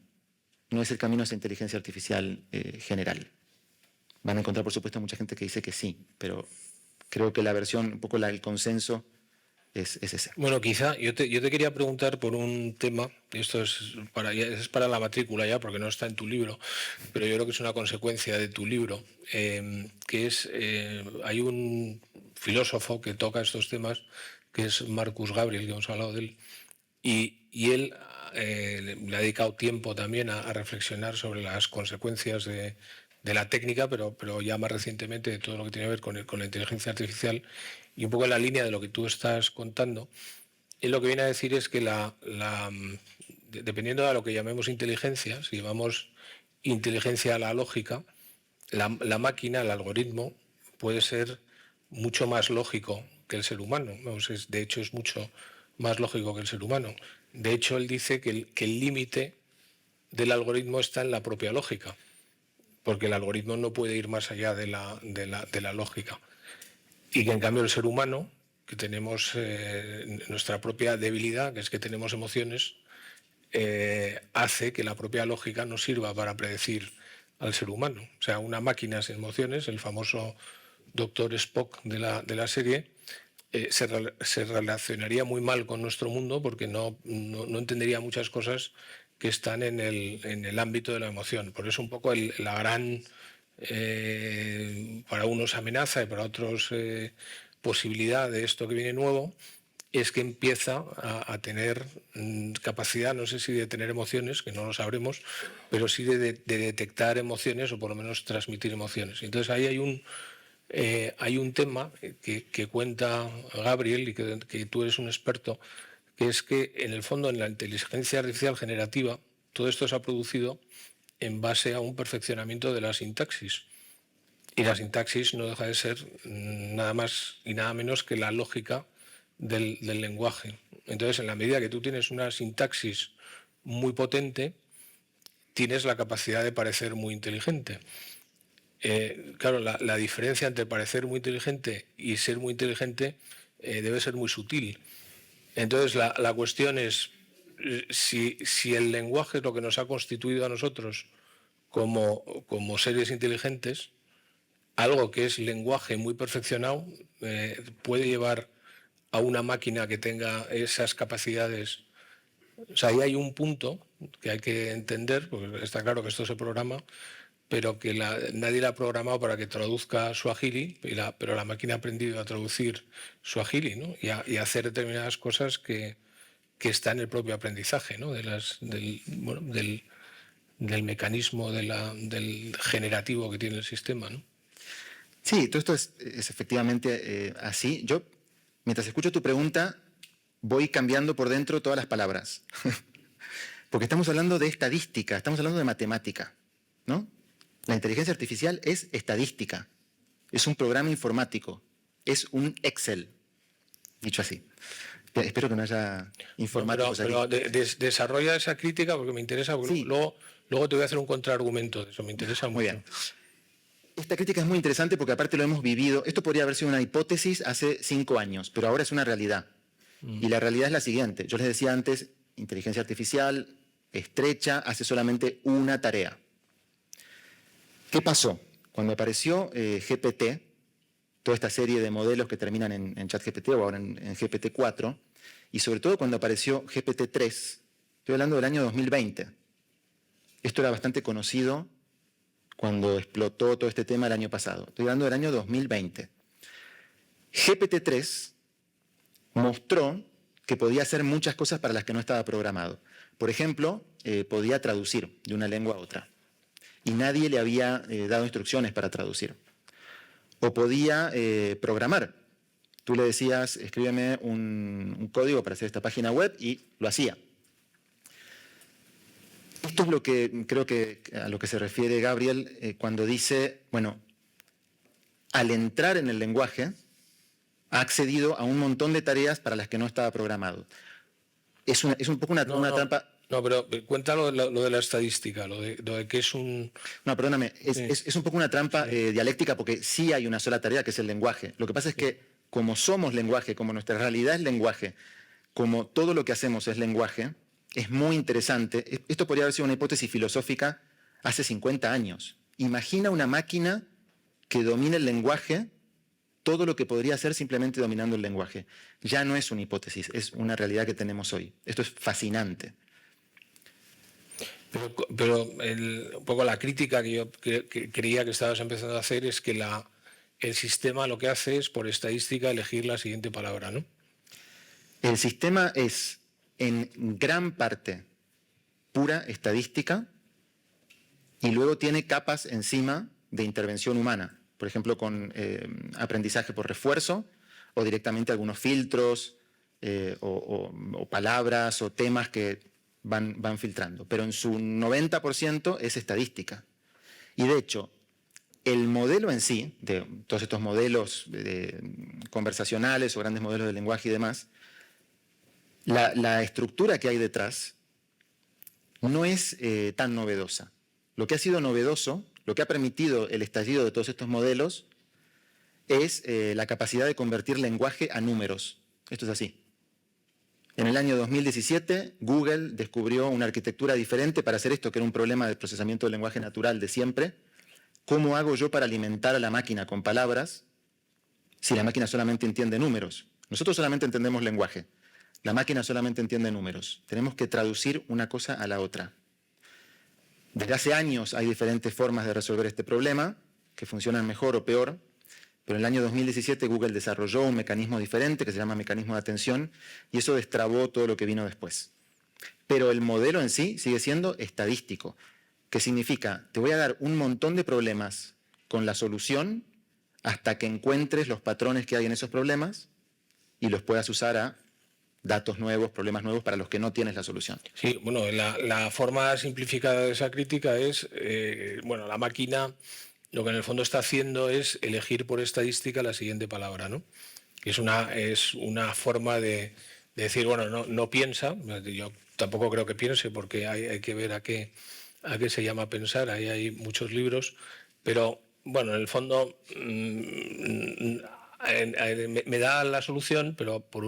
No es el camino a esa inteligencia artificial general. Van a encontrar, por supuesto, mucha gente que dice que sí, pero creo que la versión, un poco el consenso, es ese. Bueno, quizá yo te quería preguntar por un tema, esto es para la matrícula ya, porque no está en tu libro, pero yo creo que es una consecuencia de tu libro, que es, hay un filósofo que toca estos temas, que es Marcus Gabriel, que hemos hablado de él, y él le ha dedicado tiempo también a reflexionar sobre las consecuencias de la técnica, pero ya más recientemente de todo lo que tiene que ver con la inteligencia artificial, y un poco en la línea de lo que tú estás contando. Él lo que viene a decir es que dependiendo de lo que llamemos inteligencia, si llamamos inteligencia a la lógica, la máquina, el algoritmo, puede ser mucho más lógico que el ser humano. De hecho, es mucho más lógico que el ser humano. De hecho, él dice que el límite del algoritmo está en la propia lógica, porque el algoritmo no puede ir más allá de la lógica. Y que en cambio el ser humano, que tenemos nuestra propia debilidad, que es que tenemos emociones, hace que la propia lógica no sirva para predecir al ser humano. O sea, una máquina sin emociones, el famoso Dr. Spock de la serie, se relacionaría muy mal con nuestro mundo porque no entendería muchas cosas que están en el ámbito de la emoción. Por eso un poco la gran, para unos amenaza y para otros posibilidad de esto que viene nuevo, es que empieza a tener capacidad, no sé si de tener emociones, que no lo sabremos, pero sí de detectar emociones o por lo menos transmitir emociones. Entonces ahí hay un tema que cuenta Gabriel y que tú eres un experto, que es que en el fondo en la inteligencia artificial generativa todo esto se ha producido en base a un perfeccionamiento de la sintaxis. Y la sintaxis no deja de ser nada más y nada menos que la lógica del lenguaje. Entonces, en la medida que tú tienes una sintaxis muy potente, tienes la capacidad de parecer muy inteligente. Claro, la diferencia entre parecer muy inteligente y ser muy inteligente debe ser muy sutil. Entonces, la cuestión es si el lenguaje es lo que nos ha constituido a nosotros como seres inteligentes, algo que es lenguaje muy perfeccionado puede llevar a una máquina que tenga esas capacidades. O sea, ahí hay un punto que hay que entender, porque está claro que esto se programa, pero que nadie la ha programado para que traduzca Swahili, pero la máquina ha aprendido a traducir Swahili, ¿no? y a hacer determinadas cosas que está en el propio aprendizaje, ¿no? del mecanismo del generativo que tiene el sistema, ¿no? Sí, todo esto es efectivamente así. Yo, mientras escucho tu pregunta, voy cambiando por dentro todas las palabras. Porque estamos hablando de estadística, estamos hablando de matemática, ¿no? La inteligencia artificial es estadística, es un programa informático, es un Excel, dicho así. Espero que no haya informáticos aquí. Pero desarrolla esa crítica porque me interesa, porque Sí. luego te voy a hacer un contraargumento de eso, me interesa mucho. Muy bien. Esta crítica es muy interesante porque aparte lo hemos vivido. Esto podría haber sido una hipótesis hace 5 años, pero ahora es una realidad. Y la realidad es la siguiente. Yo les decía antes, inteligencia artificial estrecha, hace solamente una tarea. ¿Qué pasó? Cuando apareció GPT, toda esta serie de modelos que terminan en ChatGPT o ahora en GPT-4, y sobre todo cuando apareció GPT-3, estoy hablando del año 2020. Esto era bastante conocido cuando explotó todo este tema el año pasado. Estoy hablando del año 2020. GPT-3 mostró que podía hacer muchas cosas para las que no estaba programado. Por ejemplo, podía traducir de una lengua a otra. Y nadie le había dado instrucciones para traducir. O podía programar. Tú le decías, escríbeme un código para hacer esta página web y lo hacía. Esto es lo que creo que a lo que se refiere Gabriel cuando dice, bueno, al entrar en el lenguaje, ha accedido a un montón de tareas para las que no estaba programado. Es un poco una trampa. No, pero cuéntalo lo de la estadística, lo de que es un... No, perdóname, es un poco una trampa dialéctica porque sí hay una sola tarea que es el lenguaje. Lo que pasa es que como somos lenguaje, como nuestra realidad es lenguaje, como todo lo que hacemos es lenguaje, es muy interesante. Esto podría haber sido una hipótesis filosófica hace 50 años. Imagina una máquina que domine el lenguaje, todo lo que podría hacer simplemente dominando el lenguaje. Ya no es una hipótesis, es una realidad que tenemos hoy. Esto es fascinante. Pero un poco la crítica que yo creía que estabas empezando a hacer es que el sistema lo que hace es, por estadística, elegir la siguiente palabra, ¿no? El sistema es, en gran parte, pura estadística y luego tiene capas encima de intervención humana. Por ejemplo, con aprendizaje por refuerzo o directamente algunos filtros o palabras o temas que van filtrando. Pero en su 90% es estadística. Y de hecho, el modelo en sí, de todos estos modelos conversacionales o grandes modelos de lenguaje y demás, la estructura que hay detrás no es tan novedosa. Lo que ha sido novedoso, lo que ha permitido el estallido de todos estos modelos, es la capacidad de convertir lenguaje a números. Esto es así. En el año 2017, Google descubrió una arquitectura diferente para hacer esto, que era un problema de procesamiento del lenguaje natural de siempre. ¿Cómo hago yo para alimentar a la máquina con palabras si la máquina solamente entiende números? Nosotros solamente entendemos lenguaje. La máquina solamente entiende números. Tenemos que traducir una cosa a la otra. Desde hace años hay diferentes formas de resolver este problema, que funcionan mejor o peor, pero en el año 2017 Google desarrolló un mecanismo diferente que se llama mecanismo de atención y eso destrabó todo lo que vino después. Pero el modelo en sí sigue siendo estadístico, que significa, te voy a dar un montón de problemas con la solución hasta que encuentres los patrones que hay en esos problemas y los puedas usar a datos nuevos, problemas nuevos para los que no tienes la solución. Sí, bueno, la forma simplificada de esa crítica es, la máquina lo que en el fondo está haciendo es elegir por estadística la siguiente palabra, ¿no? Es una forma de decir, bueno, no piensa, yo tampoco creo que piense porque hay que ver a qué se llama pensar, ahí hay muchos libros, pero bueno, en el fondo me da la solución, pero por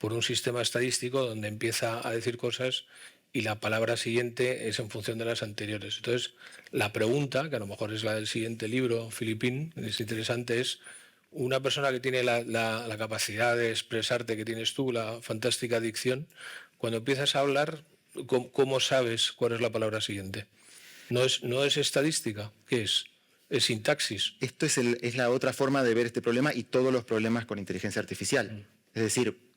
por un sistema estadístico donde empieza a decir cosas y la palabra siguiente es en función de las anteriores. Entonces, la pregunta, que a lo mejor es la del siguiente libro, Philippine, es interesante, es una persona que tiene la capacidad de expresarte que tienes tú, la fantástica dicción, cuando empiezas a hablar, ¿cómo sabes cuál es la palabra siguiente? No es estadística, ¿qué es? Es sintaxis. Esto es la otra forma de ver este problema y todos los problemas con inteligencia artificial. Es decir,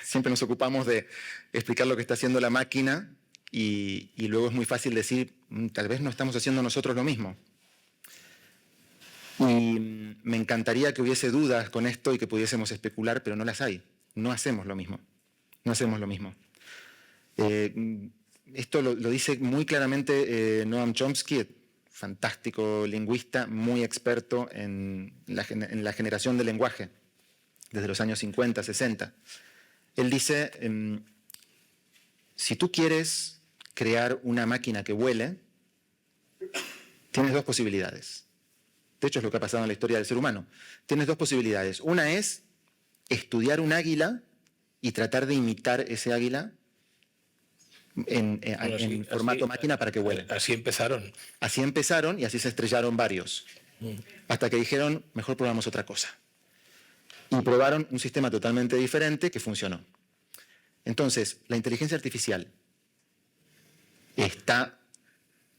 siempre nos ocupamos de explicar lo que está haciendo la máquina y luego es muy fácil decir, tal vez no estamos haciendo nosotros lo mismo. Y me encantaría que hubiese dudas con esto y que pudiésemos especular, pero no las hay. No hacemos lo mismo. No hacemos lo mismo. Esto lo dice muy claramente Noam Chomsky, fantástico lingüista, muy experto en la generación del lenguaje, desde los años 50, 60. Él dice, si tú quieres crear una máquina que vuele, tienes dos posibilidades. De hecho, es lo que ha pasado en la historia del ser humano. Tienes dos posibilidades. Una es estudiar un águila y tratar de imitar ese águila en formato máquina para que vuele. Así empezaron. Así empezaron y así se estrellaron varios. Hasta que dijeron, mejor probamos otra cosa. Y probaron un sistema totalmente diferente que funcionó. Entonces, la inteligencia artificial está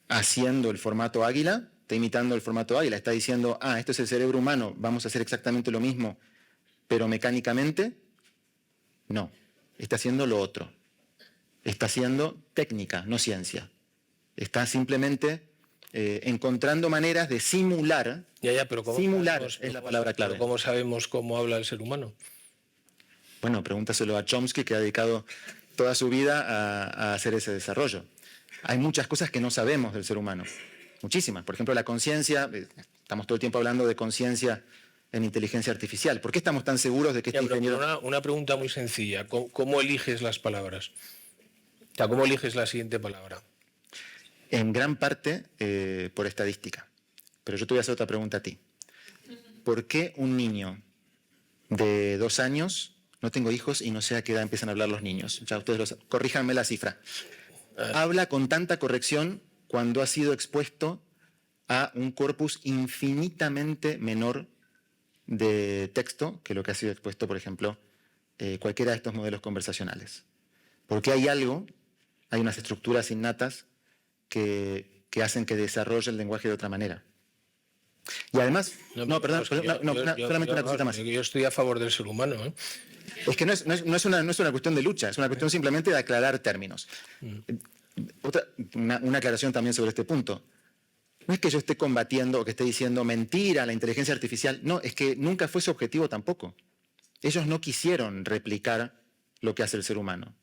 haciendo el formato águila, está imitando el formato águila, está diciendo, esto es el cerebro humano, vamos a hacer exactamente lo mismo, pero mecánicamente, no, está haciendo lo otro. Está haciendo técnica, no ciencia. Está simplemente encontrando maneras de simular. Pero simular es la palabra clave. Pero ¿cómo sabemos cómo habla el ser humano? Bueno, pregúntaselo a Chomsky, que ha dedicado toda su vida a hacer ese desarrollo. Hay muchas cosas que no sabemos del ser humano. Muchísimas. Por ejemplo, la conciencia. Estamos todo el tiempo hablando de conciencia en inteligencia artificial. ¿Por qué estamos tan seguros de que este ingeniero... Una pregunta muy sencilla. ¿Cómo eliges las palabras? O sea, ¿cómo eliges la siguiente palabra? En gran parte por estadística. Pero yo te voy a hacer otra pregunta a ti. ¿Por qué un niño de 2 años, no tengo hijos y no sé a qué edad empiezan a hablar los niños, ya ustedes corríjanme la cifra, habla con tanta corrección cuando ha sido expuesto a un corpus infinitamente menor de texto que lo que ha sido expuesto, por ejemplo, cualquiera de estos modelos conversacionales? Porque hay unas estructuras innatas que hacen que desarrolle el lenguaje de otra manera. Y además, solamente una cosita más. Yo estoy a favor del ser humano. Es que no es una cuestión de lucha, es una cuestión simplemente de aclarar términos. Una aclaración también sobre este punto. No es que yo esté combatiendo o que esté diciendo mentira a la inteligencia artificial, no, es que nunca fue su objetivo tampoco. Ellos no quisieron replicar lo que hace el ser humano.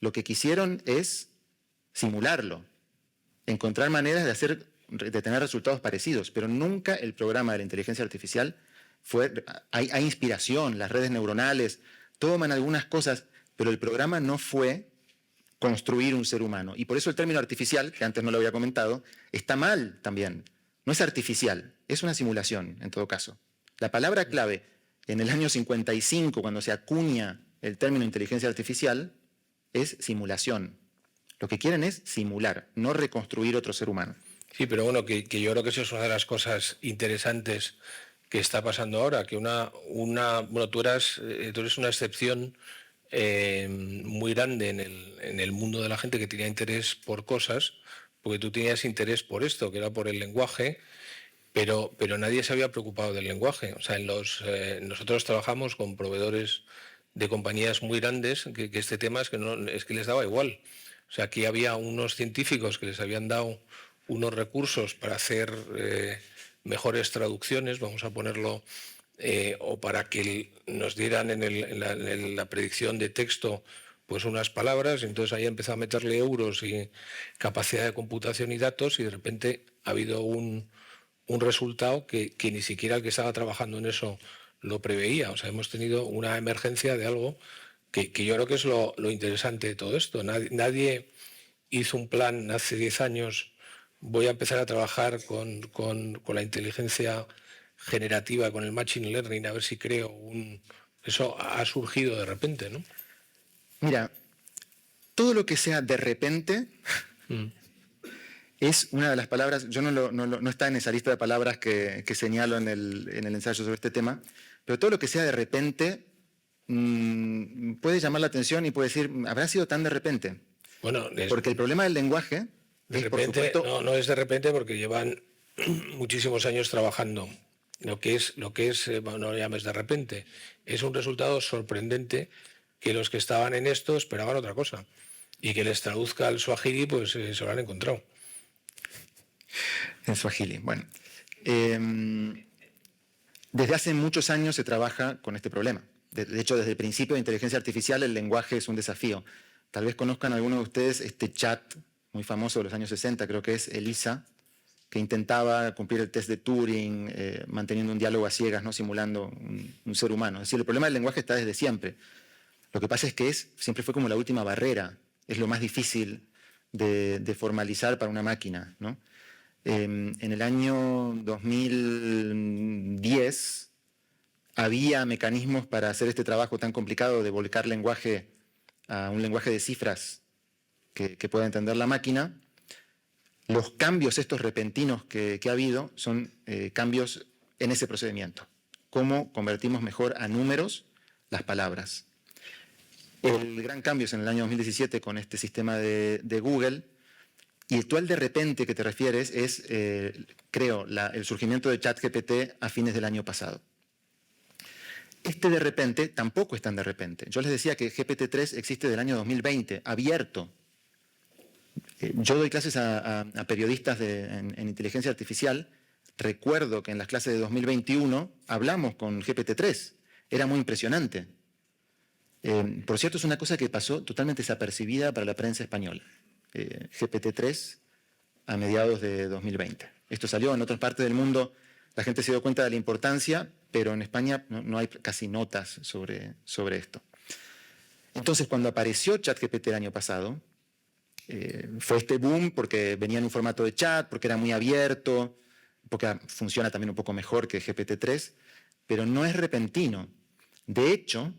Lo que quisieron es simularlo, encontrar maneras de tener resultados parecidos, pero nunca el programa de la inteligencia artificial hay inspiración, las redes neuronales toman algunas cosas, pero el programa no fue construir un ser humano. Y por eso el término artificial, que antes no lo había comentado, está mal también. No es artificial, es una simulación en todo caso. La palabra clave en el año 55, cuando se acuña el término inteligencia artificial, es simulación. Lo que quieren es simular, no reconstruir otro ser humano. Sí, pero bueno, que yo creo que eso es una de las cosas interesantes que está pasando ahora, que tú eres una excepción muy grande en el mundo de la gente que tenía interés por cosas, porque tú tenías interés por esto, que era por el lenguaje, pero nadie se había preocupado del lenguaje. O sea, nosotros trabajamos con proveedores de compañías muy grandes que este tema es que les daba igual. O sea, aquí había unos científicos que les habían dado unos recursos para hacer mejores traducciones, vamos a ponerlo, o para que nos dieran en la predicción de texto pues unas palabras, y entonces ahí empezó a meterle euros y capacidad de computación y datos, y de repente ha habido un resultado que ni siquiera el que estaba trabajando en eso lo preveía. O sea, hemos tenido una emergencia de algo que yo creo que es lo interesante de todo esto. Nadie hizo un plan hace 10 años, voy a empezar a trabajar con la inteligencia generativa, con el machine learning, a ver si creo eso ha surgido de repente, ¿no? Mira, todo lo que sea de repente es una de las palabras, yo no está en esa lista de palabras que señalo en el ensayo sobre este tema, pero todo lo que sea de repente puede llamar la atención y puede decir, ¿habrá sido tan de repente? Bueno, porque el problema del lenguaje de es, por repente, supuesto... no es de repente porque llevan muchísimos años trabajando. Lo que es, no lo llames de repente, es un resultado sorprendente que los que estaban en esto esperaban otra cosa y que les traduzca al suajili, pues se lo han encontrado. En suajili, bueno. Desde hace muchos años se trabaja con este problema. De hecho, desde el principio de inteligencia artificial el lenguaje es un desafío. Tal vez conozcan algunos de ustedes este chat muy famoso de los años 60, creo que es Elisa, que intentaba cumplir el test de Turing, manteniendo un diálogo a ciegas, ¿no? Simulando un ser humano. Es decir, el problema del lenguaje está desde siempre. Lo que pasa es que siempre fue como la última barrera, es lo más difícil de formalizar para una máquina, ¿no? En el año 2010 había mecanismos para hacer este trabajo tan complicado de volcar lenguaje a un lenguaje de cifras que pueda entender la máquina. Los cambios estos repentinos que ha habido son cambios en ese procedimiento. Cómo convertimos mejor a números las palabras. El gran cambio es en el año 2017 con este sistema de Google. Y el de repente que te refieres es, creo, el surgimiento de ChatGPT a fines del año pasado. Este de repente tampoco es tan de repente. Yo les decía que GPT-3 existe del año 2020, abierto. Yo doy clases a periodistas en inteligencia artificial. Recuerdo que en las clases de 2021 hablamos con GPT-3. Era muy impresionante. Por cierto, es una cosa que pasó totalmente desapercibida para la prensa española. GPT-3 a mediados de 2020. Esto salió en otras partes del mundo, la gente se dio cuenta de la importancia, pero en España no hay casi notas sobre esto. Entonces, cuando apareció ChatGPT el año pasado, fue este boom porque venía en un formato de chat, porque era muy abierto, porque funciona también un poco mejor que GPT-3, pero no es repentino. De hecho,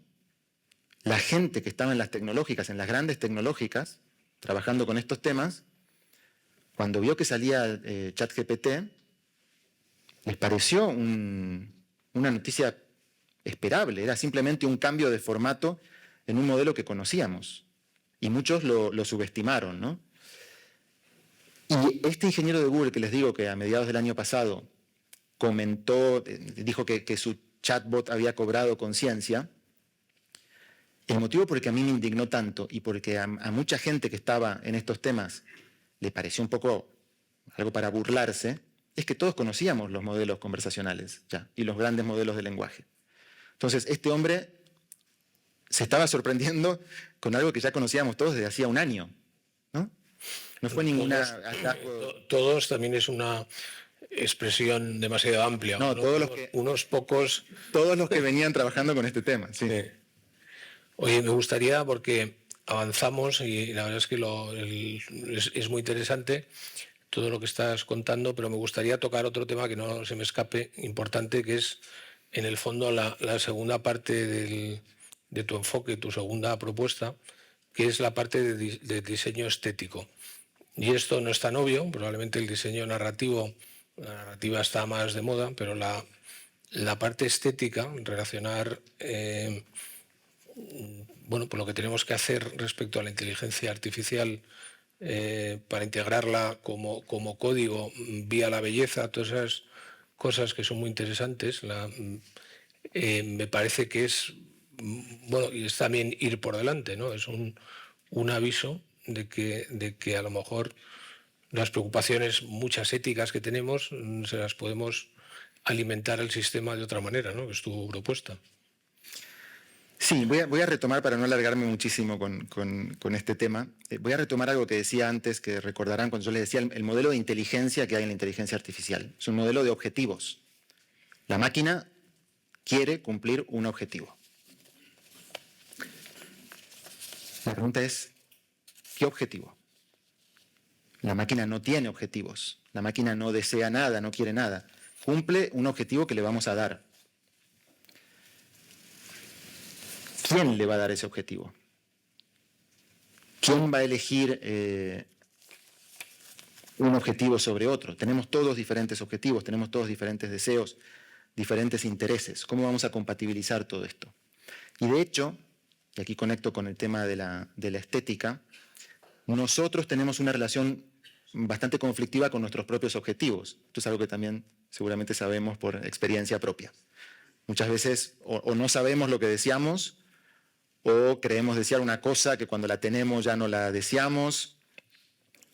la gente que estaba en las tecnológicas, en las grandes tecnológicas, trabajando con estos temas, cuando vio que salía ChatGPT, les pareció una noticia esperable. Era simplemente un cambio de formato en un modelo que conocíamos. Y muchos lo subestimaron, ¿no? Y este ingeniero de Google que les digo que a mediados del año pasado dijo que su chatbot había cobrado conciencia, el motivo por el que a mí me indignó tanto y porque a mucha gente que estaba en estos temas le pareció un poco algo para burlarse, es que todos conocíamos los modelos conversacionales ya, y los grandes modelos de lenguaje. Entonces, este hombre se estaba sorprendiendo con algo que ya conocíamos todos desde hacía un año, ¿no? No fue ninguna... Todos también es una expresión demasiado amplia. No, unos pocos... Todos los que venían trabajando con este tema, sí. Oye, me gustaría, porque avanzamos y la verdad es que es muy interesante todo lo que estás contando, pero me gustaría tocar otro tema que no se me escape, importante, que es, en el fondo, la segunda parte de tu enfoque, tu segunda propuesta, que es la parte de diseño estético. Y esto no es tan obvio, probablemente el diseño narrativo, la narrativa está más de moda, pero la parte estética, relacionar por lo que tenemos que hacer respecto a la inteligencia artificial para integrarla como código vía la belleza, todas esas cosas que son muy interesantes, me parece que es, y es también ir por delante, ¿no? Es un aviso de que a lo mejor las preocupaciones, muchas éticas que tenemos, se las podemos alimentar al sistema de otra manera, ¿no? Que es tu propuesta. Sí, voy a retomar, para no alargarme muchísimo con este tema, voy a retomar algo que decía antes, que recordarán cuando yo les decía el modelo de inteligencia que hay en la inteligencia artificial. Es un modelo de objetivos. La máquina quiere cumplir un objetivo. La pregunta es, ¿qué objetivo? La máquina no tiene objetivos. La máquina no desea nada, no quiere nada. Cumple un objetivo que le vamos a dar. ¿Quién le va a dar ese objetivo? ¿quién va a elegir un objetivo sobre otro? Tenemos todos diferentes objetivos, tenemos todos diferentes deseos, diferentes intereses. ¿Cómo vamos a compatibilizar todo esto? Y de hecho, y aquí conecto con el tema de la estética, nosotros tenemos una relación bastante conflictiva con nuestros propios objetivos. Esto es algo que también seguramente sabemos por experiencia propia. Muchas veces o no sabemos lo que deseamos, o creemos desear una cosa que cuando la tenemos ya no la deseamos,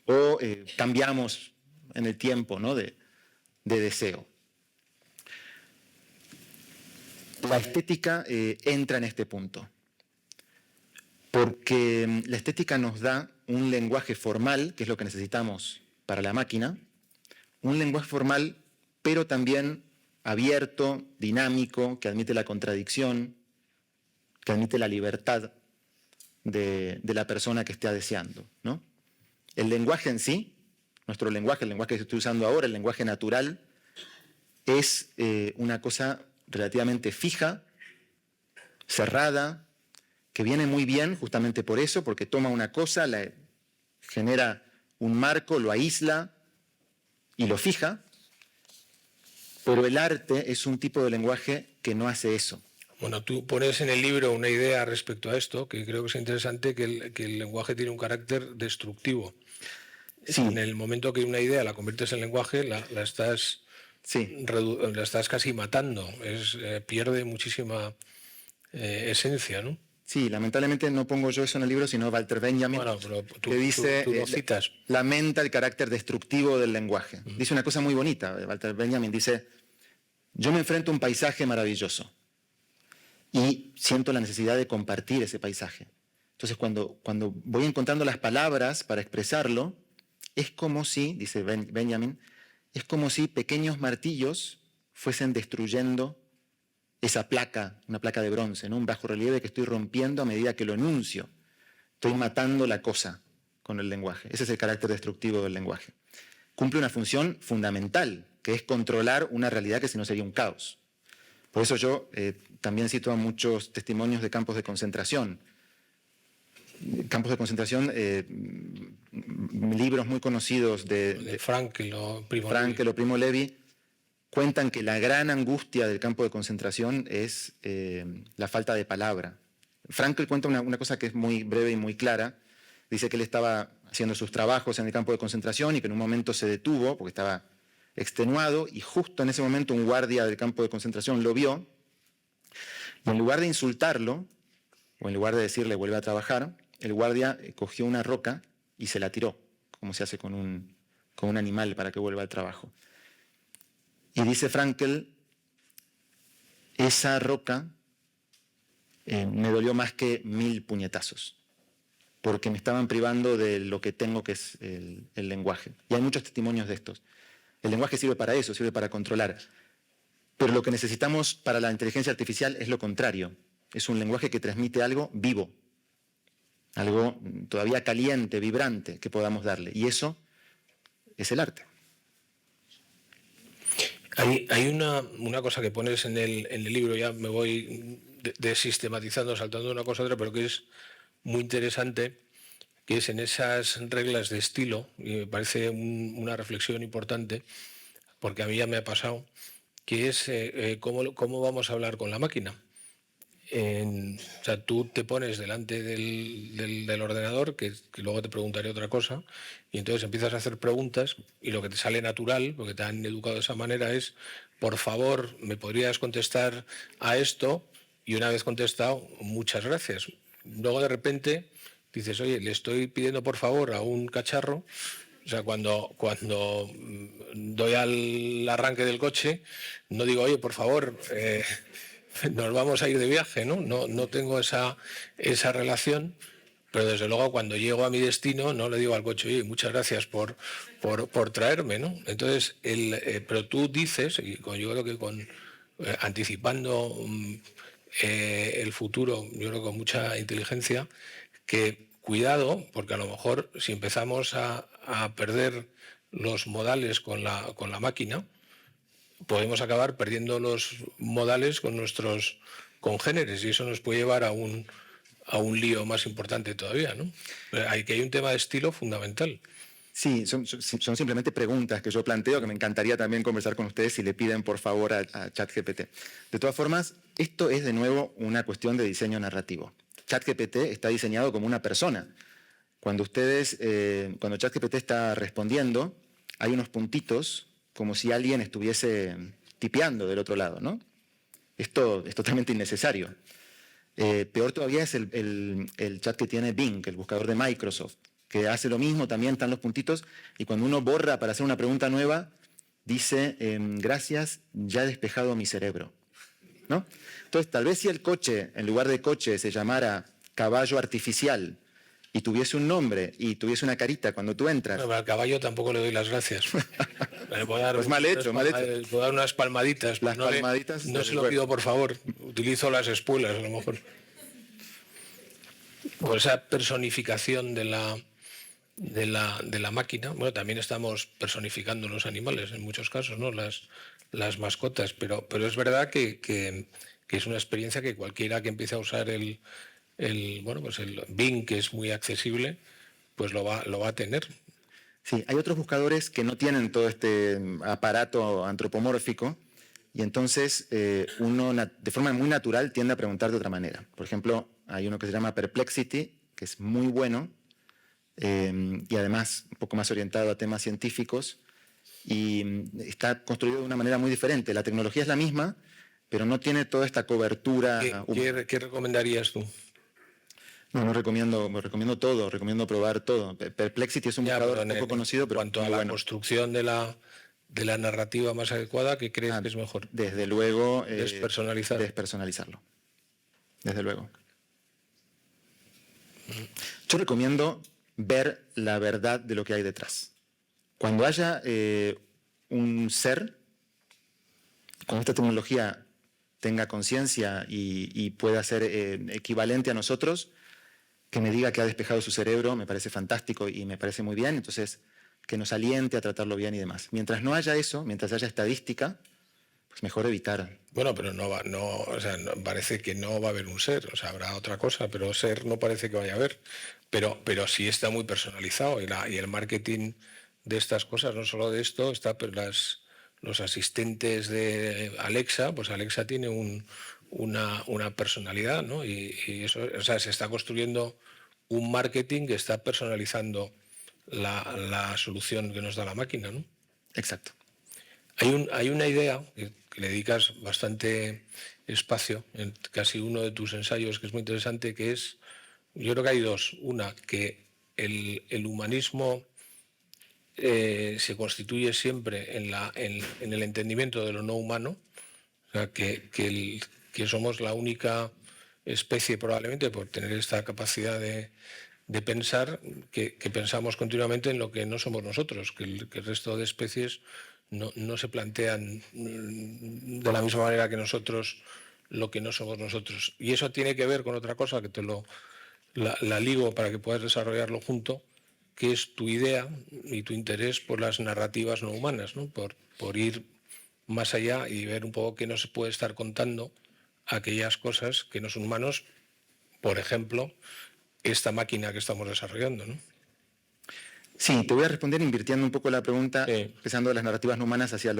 o cambiamos en el tiempo, ¿no?, de deseo. La estética entra en este punto, porque la estética nos da un lenguaje formal, que es lo que necesitamos para la máquina, un lenguaje formal, pero también abierto, dinámico, que admite la contradicción, que admite la libertad de la persona que esté deseando, ¿no? El lenguaje en sí, nuestro lenguaje, el lenguaje que estoy usando ahora, el lenguaje natural, es una cosa relativamente fija, cerrada, que viene muy bien justamente por eso, porque toma una cosa, genera un marco, lo aísla y lo fija, pero el arte es un tipo de lenguaje que no hace eso. Bueno, tú pones en el libro una idea respecto a esto, que creo que es interesante, que el lenguaje tiene un carácter destructivo. Sí. En el momento que una idea la conviertes en lenguaje, la estás, sí, la estás casi matando, pierde muchísima esencia, ¿no? Sí, lamentablemente no pongo yo eso en el libro, sino Walter Benjamin, Bueno, pero que dice, tú lo citas. Lamenta el carácter destructivo del lenguaje. Dice una cosa muy bonita, Walter Benjamin dice, yo me enfrento a un paisaje maravilloso y siento la necesidad de compartir ese paisaje. Entonces, cuando voy encontrando las palabras para expresarlo, es como si, dice Benjamin, es como si pequeños martillos fuesen destruyendo esa placa, una placa de bronce, ¿no?, un bajorrelieve que estoy rompiendo a medida que lo enuncio. Estoy matando la cosa con el lenguaje. Ese es el carácter destructivo del lenguaje. Cumple una función fundamental, que es controlar una realidad que si no sería un caos. Por eso yo también cito a muchos testimonios de campos de concentración. Campos de concentración, libros muy conocidos de Frankl o Primo Levi, cuentan que la gran angustia del campo de concentración es la falta de palabra. Frankl cuenta una cosa que es muy breve y muy clara. Dice que él estaba haciendo sus trabajos en el campo de concentración y que en un momento se detuvo porque estaba extenuado y justo en ese momento un guardia del campo de concentración lo vio y en lugar de insultarlo o en lugar de decirle vuelve a trabajar, el guardia cogió una roca y se la tiró, como se hace con un animal para que vuelva al trabajo. Y dice Frankl, esa roca me dolió más que 1000 puñetazos, porque me estaban privando de lo que tengo, que es el lenguaje. Y hay muchos testimonios de estos. El lenguaje sirve para eso, sirve para controlar. Pero lo que necesitamos para la inteligencia artificial es lo contrario. Es un lenguaje que transmite algo vivo, algo todavía caliente, vibrante, que podamos darle. Y eso es el arte. Hay una cosa que pones en el libro, ya me voy desistematizando, saltando de una cosa a otra, pero que es muy interesante, que es en esas reglas de estilo, y me parece una reflexión importante, porque a mí ya me ha pasado, que es cómo vamos a hablar con la máquina. O sea, tú te pones delante del ordenador, que luego te preguntaré otra cosa, y entonces empiezas a hacer preguntas y lo que te sale natural, porque te han educado de esa manera, es, por favor, ¿me podrías contestar a esto? Y una vez contestado, muchas gracias. Luego de repente dices, oye, le estoy pidiendo por favor a un cacharro. O sea, cuando doy al arranque del coche, no digo, oye, por favor, nos vamos a ir de viaje, ¿no? No tengo esa relación, pero desde luego cuando llego a mi destino no le digo al coche, oye, muchas gracias por traerme, ¿no? Entonces, pero tú dices, y yo creo que anticipando el futuro, yo creo que con mucha inteligencia, que cuidado, porque a lo mejor si empezamos a perder los modales con la máquina, podemos acabar perdiendo los modales con nuestros congéneres y eso nos puede llevar a a un lío más importante todavía, ¿no? Hay un tema de estilo fundamental. Sí, son simplemente preguntas que yo planteo que me encantaría también conversar con ustedes si le piden por favor a ChatGPT. De todas formas, esto es de nuevo una cuestión de diseño narrativo. ChatGPT está diseñado como una persona. Cuando ChatGPT está respondiendo, hay unos puntitos como si alguien estuviese tipeando del otro lado, ¿no? Esto es totalmente innecesario. Peor todavía es el chat que tiene Bing, el buscador de Microsoft, que hace lo mismo, también están los puntitos, y cuando uno borra para hacer una pregunta nueva, dice, gracias, ya he despejado mi cerebro, ¿no? Entonces, tal vez si el coche, en lugar de coche, se llamara caballo artificial, y tuviese un nombre, y tuviese una carita cuando tú entras... Bueno, al caballo tampoco le doy las gracias. Le puedo dar pues mal hecho. Le puedo dar unas palmaditas. Las palmaditas... No se lo pido, por favor. Utilizo las espuelas, a lo mejor. Por esa personificación de la máquina. Bueno, también estamos personificando los animales en muchos casos, ¿no? Las mascotas, pero es verdad que es una experiencia que cualquiera que empiece a usar el Bing, que es muy accesible, pues lo va a tener. Sí, hay otros buscadores que no tienen todo este aparato antropomórfico y entonces uno de forma muy natural tiende a preguntar de otra manera. Por ejemplo, hay uno que se llama Perplexity, que es muy bueno y además un poco más orientado a temas científicos y está construido de una manera muy diferente. La tecnología es la misma, pero no tiene toda esta cobertura. ¿Qué recomendarías tú? No recomiendo todo, recomiendo probar todo. Perplexity es un buscador poco conocido, pero en cuanto a la construcción de la narrativa más adecuada, ¿qué crees que es mejor? Desde luego... despersonalizarlo. Desde luego. Yo recomiendo ver la verdad de lo que hay detrás. Cuando haya un ser, cuando esta tecnología tenga conciencia y pueda ser equivalente a nosotros, que me diga que ha despejado su cerebro, me parece fantástico y me parece muy bien, entonces que nos aliente a tratarlo bien y demás. Mientras no haya eso, mientras haya estadística, pues mejor evitar. Bueno, pero parece que no va a haber un ser, o sea, habrá otra cosa, pero ser no parece que vaya a haber. Pero sí está muy personalizado y el marketing de estas cosas, no solo de esto, está pero los asistentes de Alexa, pues Alexa tiene una personalidad, ¿no? Y eso, o sea, se está construyendo un marketing que está personalizando la solución que nos da la máquina, ¿no? Exacto. Hay una idea que le dedicas bastante espacio en casi uno de tus ensayos que es muy interesante, que es, yo creo que hay dos. Una, que el humanismo se constituye siempre en el entendimiento de lo no humano, o sea, que somos la única especie probablemente por tener esta capacidad de pensar, que pensamos continuamente en lo que no somos nosotros, que el resto de especies no se plantean de la misma manera que nosotros lo que no somos nosotros. Y eso tiene que ver con otra cosa que la ligo para que puedas desarrollarlo junto, que es tu idea y tu interés por las narrativas no humanas, ¿no? Por ir más allá y ver un poco qué no se puede estar contando aquellas cosas que no son humanos, por ejemplo, esta máquina que estamos desarrollando, ¿no? Sí, te voy a responder invirtiendo un poco la pregunta, Sí. empezando de las narrativas no humanas hacia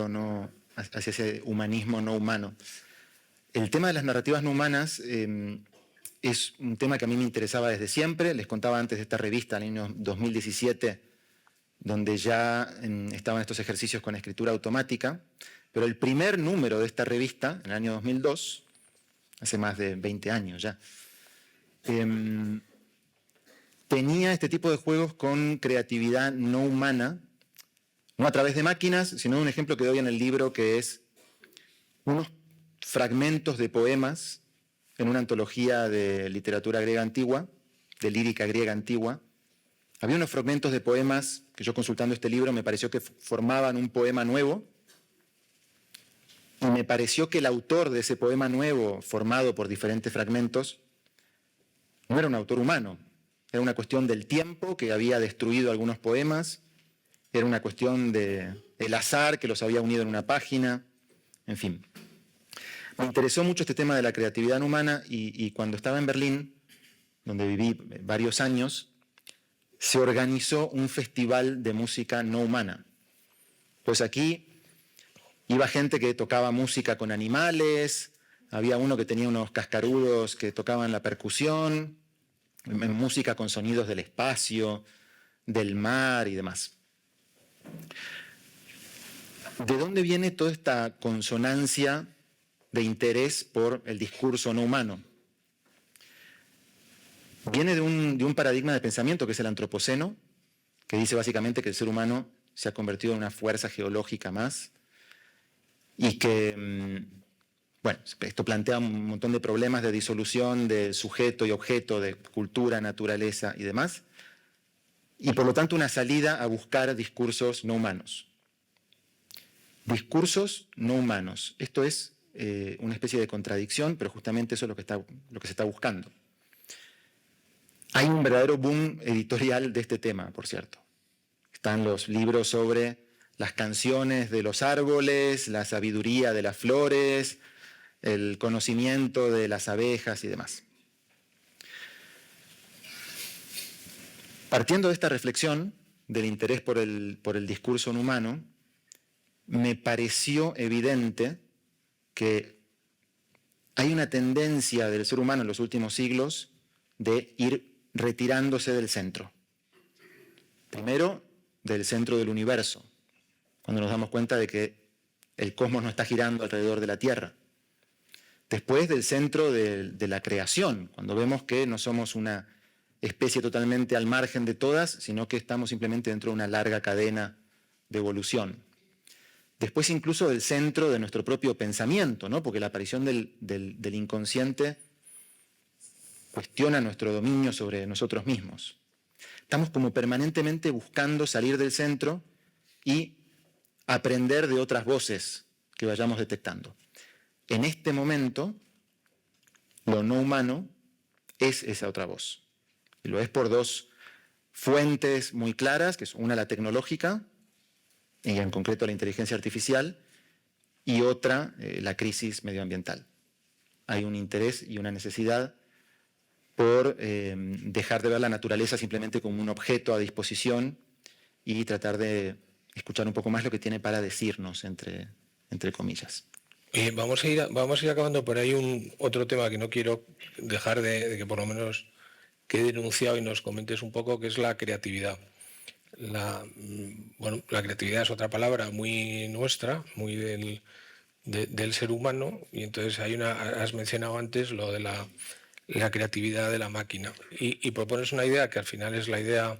ese humanismo no humano. El tema de las narrativas no humanas es un tema que a mí me interesaba desde siempre. Les contaba antes de esta revista, en el año 2017, donde ya estaban estos ejercicios con escritura automática, pero el primer número de esta revista, en el año 2002, hace más de 20 años ya, tenía este tipo de juegos con creatividad no humana, no a través de máquinas, sino un ejemplo que doy en el libro, que es unos fragmentos de poemas en una antología de literatura griega antigua, de lírica griega antigua. Había unos fragmentos de poemas que yo, consultando este libro, me pareció que formaban un poema nuevo, y me pareció que el autor de ese poema nuevo, formado por diferentes fragmentos, no era un autor humano. Era una cuestión del tiempo que había destruido algunos poemas, era una cuestión del azar que los había unido en una página, en fin. Me interesó mucho este tema de la creatividad humana y cuando estaba en Berlín donde viví varios años, se organizó un festival de música no humana. Pues aquí iba gente que tocaba música con animales, había uno que tenía unos cascarudos que tocaban la percusión, música con sonidos del espacio, del mar y demás. ¿De dónde viene toda esta consonancia de interés por el discurso no humano? Viene de un paradigma de pensamiento que es el antropoceno, que dice básicamente que el ser humano se ha convertido en una fuerza geológica más y que, bueno, esto plantea un montón de problemas de disolución de sujeto y objeto, de cultura, naturaleza y demás, y por lo tanto una salida a buscar discursos no humanos. Discursos no humanos. Esto es una especie de contradicción, pero justamente eso es lo que se está buscando. Hay un verdadero boom editorial de este tema, por cierto. Están los libros sobre las canciones de los árboles, la sabiduría de las flores, el conocimiento de las abejas y demás. Partiendo de esta reflexión del interés por el discurso no humano, me pareció evidente que hay una tendencia del ser humano en los últimos siglos de ir retirándose del centro. Primero, del centro del universo, cuando nos damos cuenta de que el cosmos no está girando alrededor de la Tierra. Después, del centro de la creación, cuando vemos que no somos una especie totalmente al margen de todas, sino que estamos simplemente dentro de una larga cadena de evolución. Después incluso del centro de nuestro propio pensamiento, ¿no? Porque la aparición del inconsciente cuestiona nuestro dominio sobre nosotros mismos. Estamos como permanentemente buscando salir del centro y aprender de otras voces que vayamos detectando. En este momento, lo no humano es esa otra voz. Y lo es por dos fuentes muy claras, que es una la tecnológica, y en concreto la inteligencia artificial, y otra la crisis medioambiental. Hay un interés y una necesidad por dejar de ver la naturaleza simplemente como un objeto a disposición y tratar de escuchar un poco más lo que tiene para decirnos, entre comillas. Vamos a ir acabando, pero hay otro tema que no quiero dejar de que por lo menos quede enunciado y nos comentes un poco, que es la creatividad. La creatividad es otra palabra muy nuestra, muy del ser humano, y entonces has mencionado antes lo de la creatividad de la máquina. Y propones una idea que al final es la idea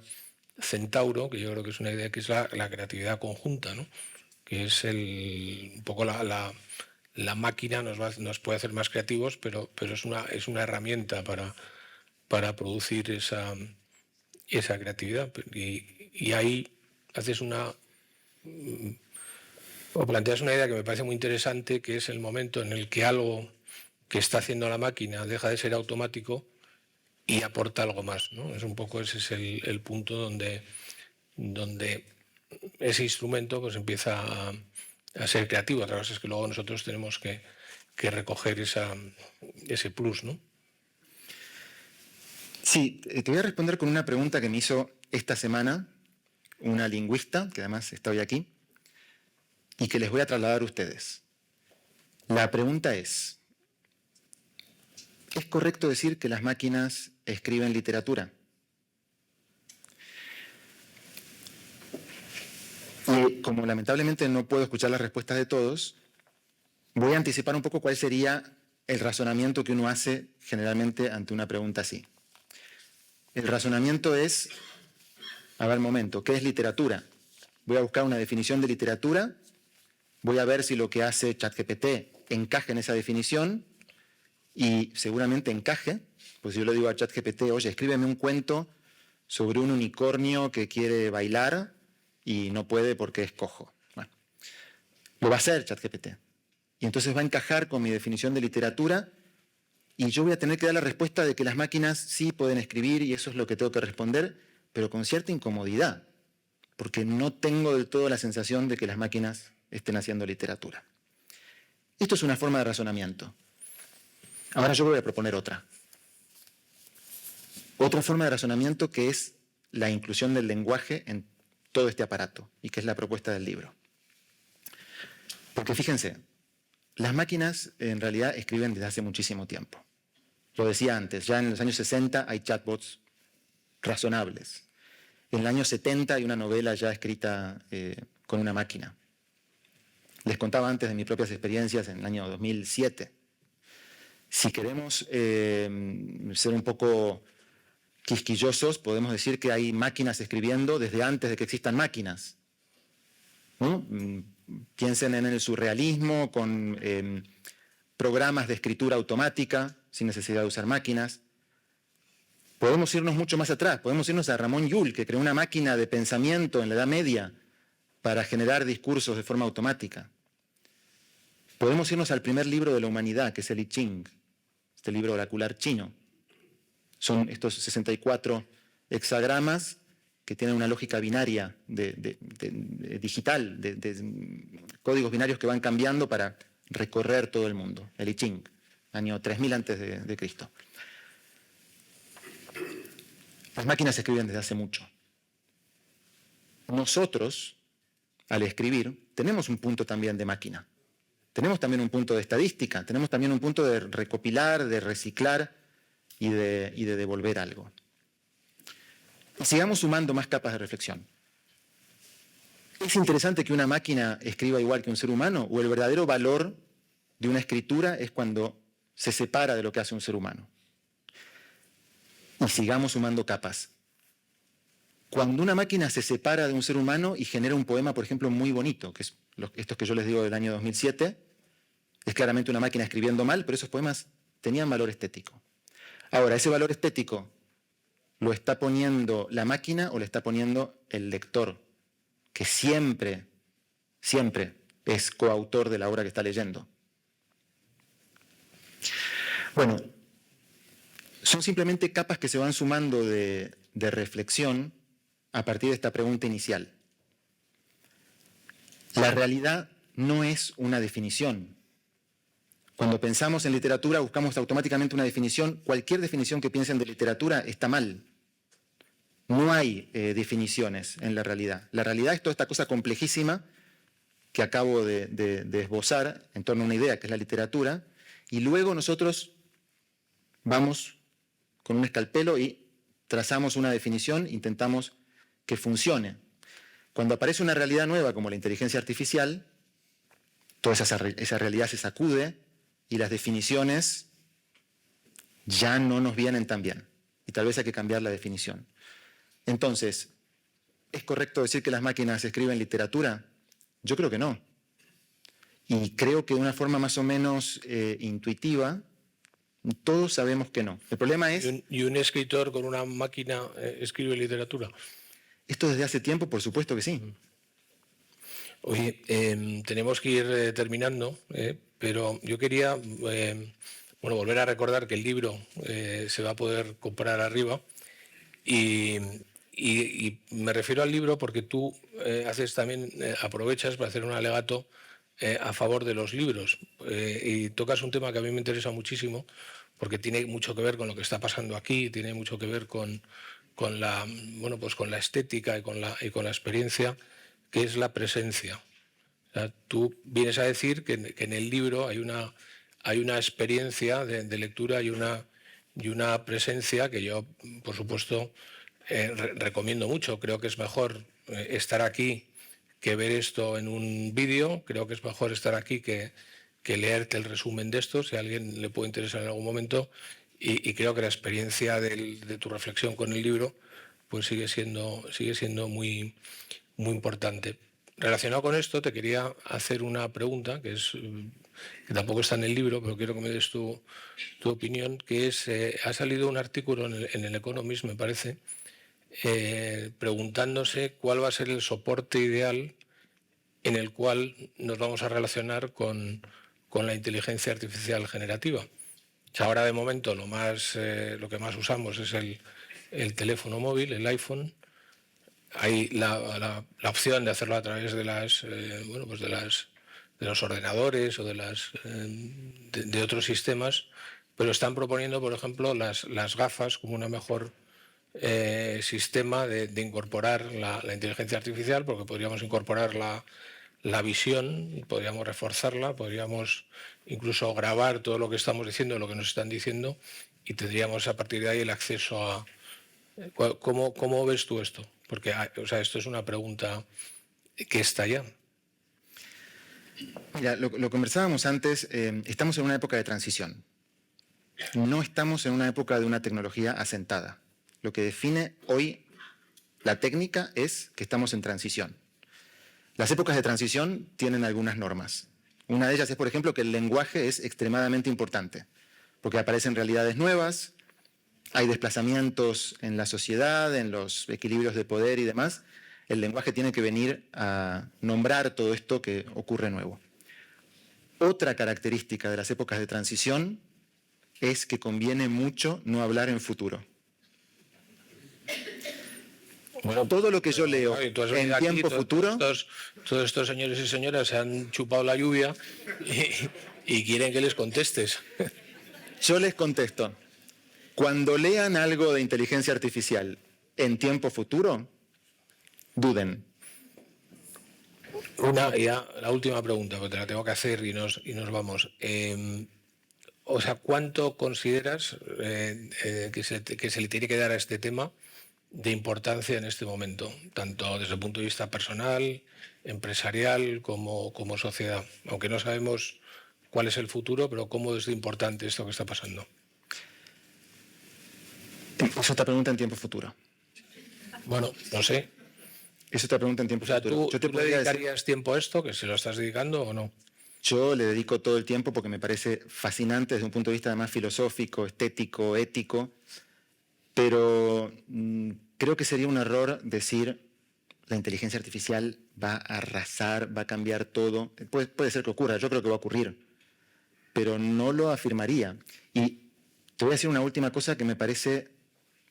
Centauro, que yo creo que es una idea que es la creatividad conjunta, ¿no? Que es un poco la máquina nos puede hacer más creativos, pero es una herramienta para producir esa creatividad. Y ahí haces o planteas una idea que me parece muy interesante, que es el momento en el que algo que está haciendo la máquina deja de ser automático y aporta algo más, ¿no? Es un poco ese es el punto donde ese instrumento pues empieza a ser creativo. Otra cosa es que luego nosotros tenemos que recoger ese plus, ¿no? Sí, te voy a responder con una pregunta que me hizo esta semana una lingüista, que además está hoy aquí, y que les voy a trasladar a ustedes. La pregunta ¿es correcto decir que las máquinas escriben literatura? Y como lamentablemente no puedo escuchar las respuestas de todos, voy a anticipar un poco cuál sería el razonamiento que uno hace generalmente ante una pregunta así. El razonamiento es, a ver, momento, ¿qué es literatura? Voy a buscar una definición de literatura, voy a ver si lo que hace ChatGPT encaja en esa definición y seguramente encaje, pues yo le digo a ChatGPT, oye, escríbeme un cuento sobre un unicornio que quiere bailar y no puede porque es cojo. Bueno, lo va a hacer ChatGPT. Y entonces va a encajar con mi definición de literatura y yo voy a tener que dar la respuesta de que las máquinas sí pueden escribir y eso es lo que tengo que responder, pero con cierta incomodidad, porque no tengo del todo la sensación de que las máquinas estén haciendo literatura. Esto es una forma de razonamiento. Ahora yo voy a proponer otra. otra forma de razonamiento que es la inclusión del lenguaje en todo este aparato y que es la propuesta del libro. Porque fíjense, las máquinas en realidad escriben desde hace muchísimo tiempo. Lo decía antes, ya en los años 60 hay chatbots razonables. En el año 70 hay una novela ya escrita con una máquina. Les contaba antes de mis propias experiencias en el año 2007. Si queremos ser un poco quisquillosos, podemos decir que hay máquinas escribiendo desde antes de que existan máquinas, ¿no? Piensen en el surrealismo con programas de escritura automática sin necesidad de usar máquinas. Podemos irnos mucho más atrás, podemos irnos a Ramón Llull, que creó una máquina de pensamiento en la Edad Media para generar discursos de forma automática. Podemos irnos al primer libro de la humanidad, que es el I Ching, este libro oracular chino. Son estos 64 hexagramas que tienen una lógica binaria digital, de códigos binarios que van cambiando para recorrer todo el mundo. El I Ching, año 3000 antes de Cristo. Las máquinas escriben desde hace mucho. Nosotros, al escribir, tenemos un punto también de máquina. Tenemos también un punto de estadística, tenemos también un punto de recopilar, de reciclar y de devolver algo. Y sigamos sumando más capas de reflexión. ¿Es interesante que una máquina escriba igual que un ser humano? ¿O el verdadero valor de una escritura es cuando se separa de lo que hace un ser humano? Y sigamos sumando capas. Cuando una máquina se separa de un ser humano y genera un poema, por ejemplo, muy bonito, que es estos que yo les digo del año 2007, es claramente una máquina escribiendo mal, pero esos poemas tenían valor estético. Ahora, ¿ese valor estético lo está poniendo la máquina o lo está poniendo el lector, que siempre, siempre es coautor de la obra que está leyendo? Bueno, son simplemente capas que se van sumando de reflexión a partir de esta pregunta inicial. La realidad no es una definición. Cuando pensamos en literatura buscamos automáticamente una definición. Cualquier definición que piensen de literatura está mal. No hay definiciones en la realidad. La realidad es toda esta cosa complejísima que acabo de esbozar en torno a una idea que es la literatura, y luego nosotros vamos con un escalpelo y trazamos una definición, intentamos que funcione. Cuando aparece una realidad nueva como la inteligencia artificial, toda esa realidad se sacude y las definiciones ya no nos vienen tan bien. Y tal vez hay que cambiar la definición. Entonces, ¿es correcto decir que las máquinas escriben literatura? Yo creo que no. Y creo que de una forma más o menos intuitiva, todos sabemos que no. El problema es... ¿Y un escritor con una máquina escribe literatura? Esto desde hace tiempo, por supuesto que sí. Oye, tenemos que ir terminando, pero yo quería volver a recordar que el libro se va a poder comprar arriba y me refiero al libro porque tú haces también, aprovechas para hacer un alegato a favor de los libros y tocas un tema que a mí me interesa muchísimo porque tiene mucho que ver con lo que está pasando aquí, tiene mucho que ver con la estética y con la experiencia, que es la presencia. O sea, tú vienes a decir que en el libro hay una experiencia de lectura y una presencia que yo, por supuesto, recomiendo mucho. Creo que es mejor estar aquí que ver esto en un vídeo. Creo que es mejor estar aquí que leerte el resumen de esto, si a alguien le puede interesar en algún momento. Y creo que la experiencia de tu reflexión con el libro pues sigue siendo muy, muy importante. Relacionado con esto, te quería hacer una pregunta que tampoco está en el libro, pero quiero que me des tu opinión, que es, ha salido un artículo en el Economist, me parece, preguntándose cuál va a ser el soporte ideal en el cual nos vamos a relacionar con la inteligencia artificial generativa. O sea, ahora de momento lo que más usamos es el teléfono móvil, el iPhone. Hay la opción de hacerlo a través de los ordenadores o de otros sistemas, pero están proponiendo, por ejemplo, las gafas como una mejor sistema de incorporar la inteligencia artificial, porque podríamos incorporar la visión, podríamos reforzarla, podríamos incluso grabar todo lo que estamos diciendo, lo que nos están diciendo, y tendríamos a partir de ahí el acceso a... ¿Cómo ves tú esto? Porque esto es una pregunta que está ya. Mira, lo conversábamos antes, estamos en una época de transición. No estamos en una época de una tecnología asentada. Lo que define hoy la técnica es que estamos en transición. Las épocas de transición tienen algunas normas. Una de ellas es, por ejemplo, que el lenguaje es extremadamente importante, porque aparecen realidades nuevas, hay desplazamientos en la sociedad, en los equilibrios de poder y demás. El lenguaje tiene que venir a nombrar todo esto que ocurre nuevo. Otra característica de las épocas de transición es que conviene mucho no hablar en futuro. Bueno, todo lo que yo leo en tiempo futuro... Todos estos señores y señoras se han chupado la lluvia y quieren que les contestes. Yo les contesto. Cuando lean algo de inteligencia artificial en tiempo futuro, duden. La última pregunta, porque te la tengo que hacer y nos vamos. ¿Cuánto consideras que se le tiene que dar a este tema de importancia en este momento, tanto desde el punto de vista personal, empresarial, como sociedad? Aunque no sabemos cuál es el futuro, pero ¿cómo es importante esto que está pasando? Es otra pregunta en tiempo futuro. Bueno, no sé. Es otra pregunta en tiempo futuro. ¿Tú le dedicarías tiempo a esto, que se lo estás dedicando o no? Yo le dedico todo el tiempo porque me parece fascinante desde un punto de vista además filosófico, estético, ético, pero creo que sería un error decir la inteligencia artificial va a arrasar, va a cambiar todo. Puede ser que ocurra, yo creo que va a ocurrir, pero no lo afirmaría. Y te voy a decir una última cosa que me parece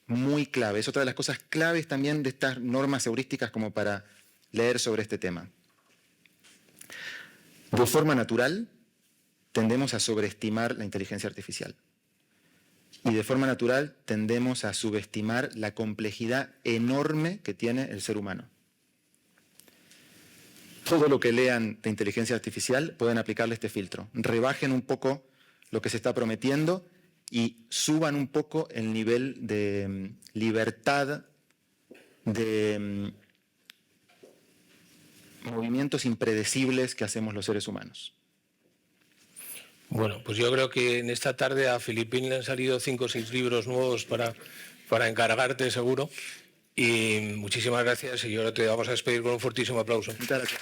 muy clave. Es otra de las cosas claves también de estas normas heurísticas como para leer sobre este tema. De forma natural, tendemos a sobreestimar la inteligencia artificial. Y de forma natural, tendemos a subestimar la complejidad enorme que tiene el ser humano. Todo lo que lean de inteligencia artificial pueden aplicarle este filtro. Rebajen un poco lo que se está prometiendo y suban un poco el nivel de libertad, de movimientos impredecibles que hacemos los seres humanos. Bueno, pues yo creo que en esta tarde a Filipín le han salido 5 o 6 libros nuevos para encargarte, seguro. Y muchísimas gracias y ahora te vamos a despedir con un fortísimo aplauso. Muchas gracias.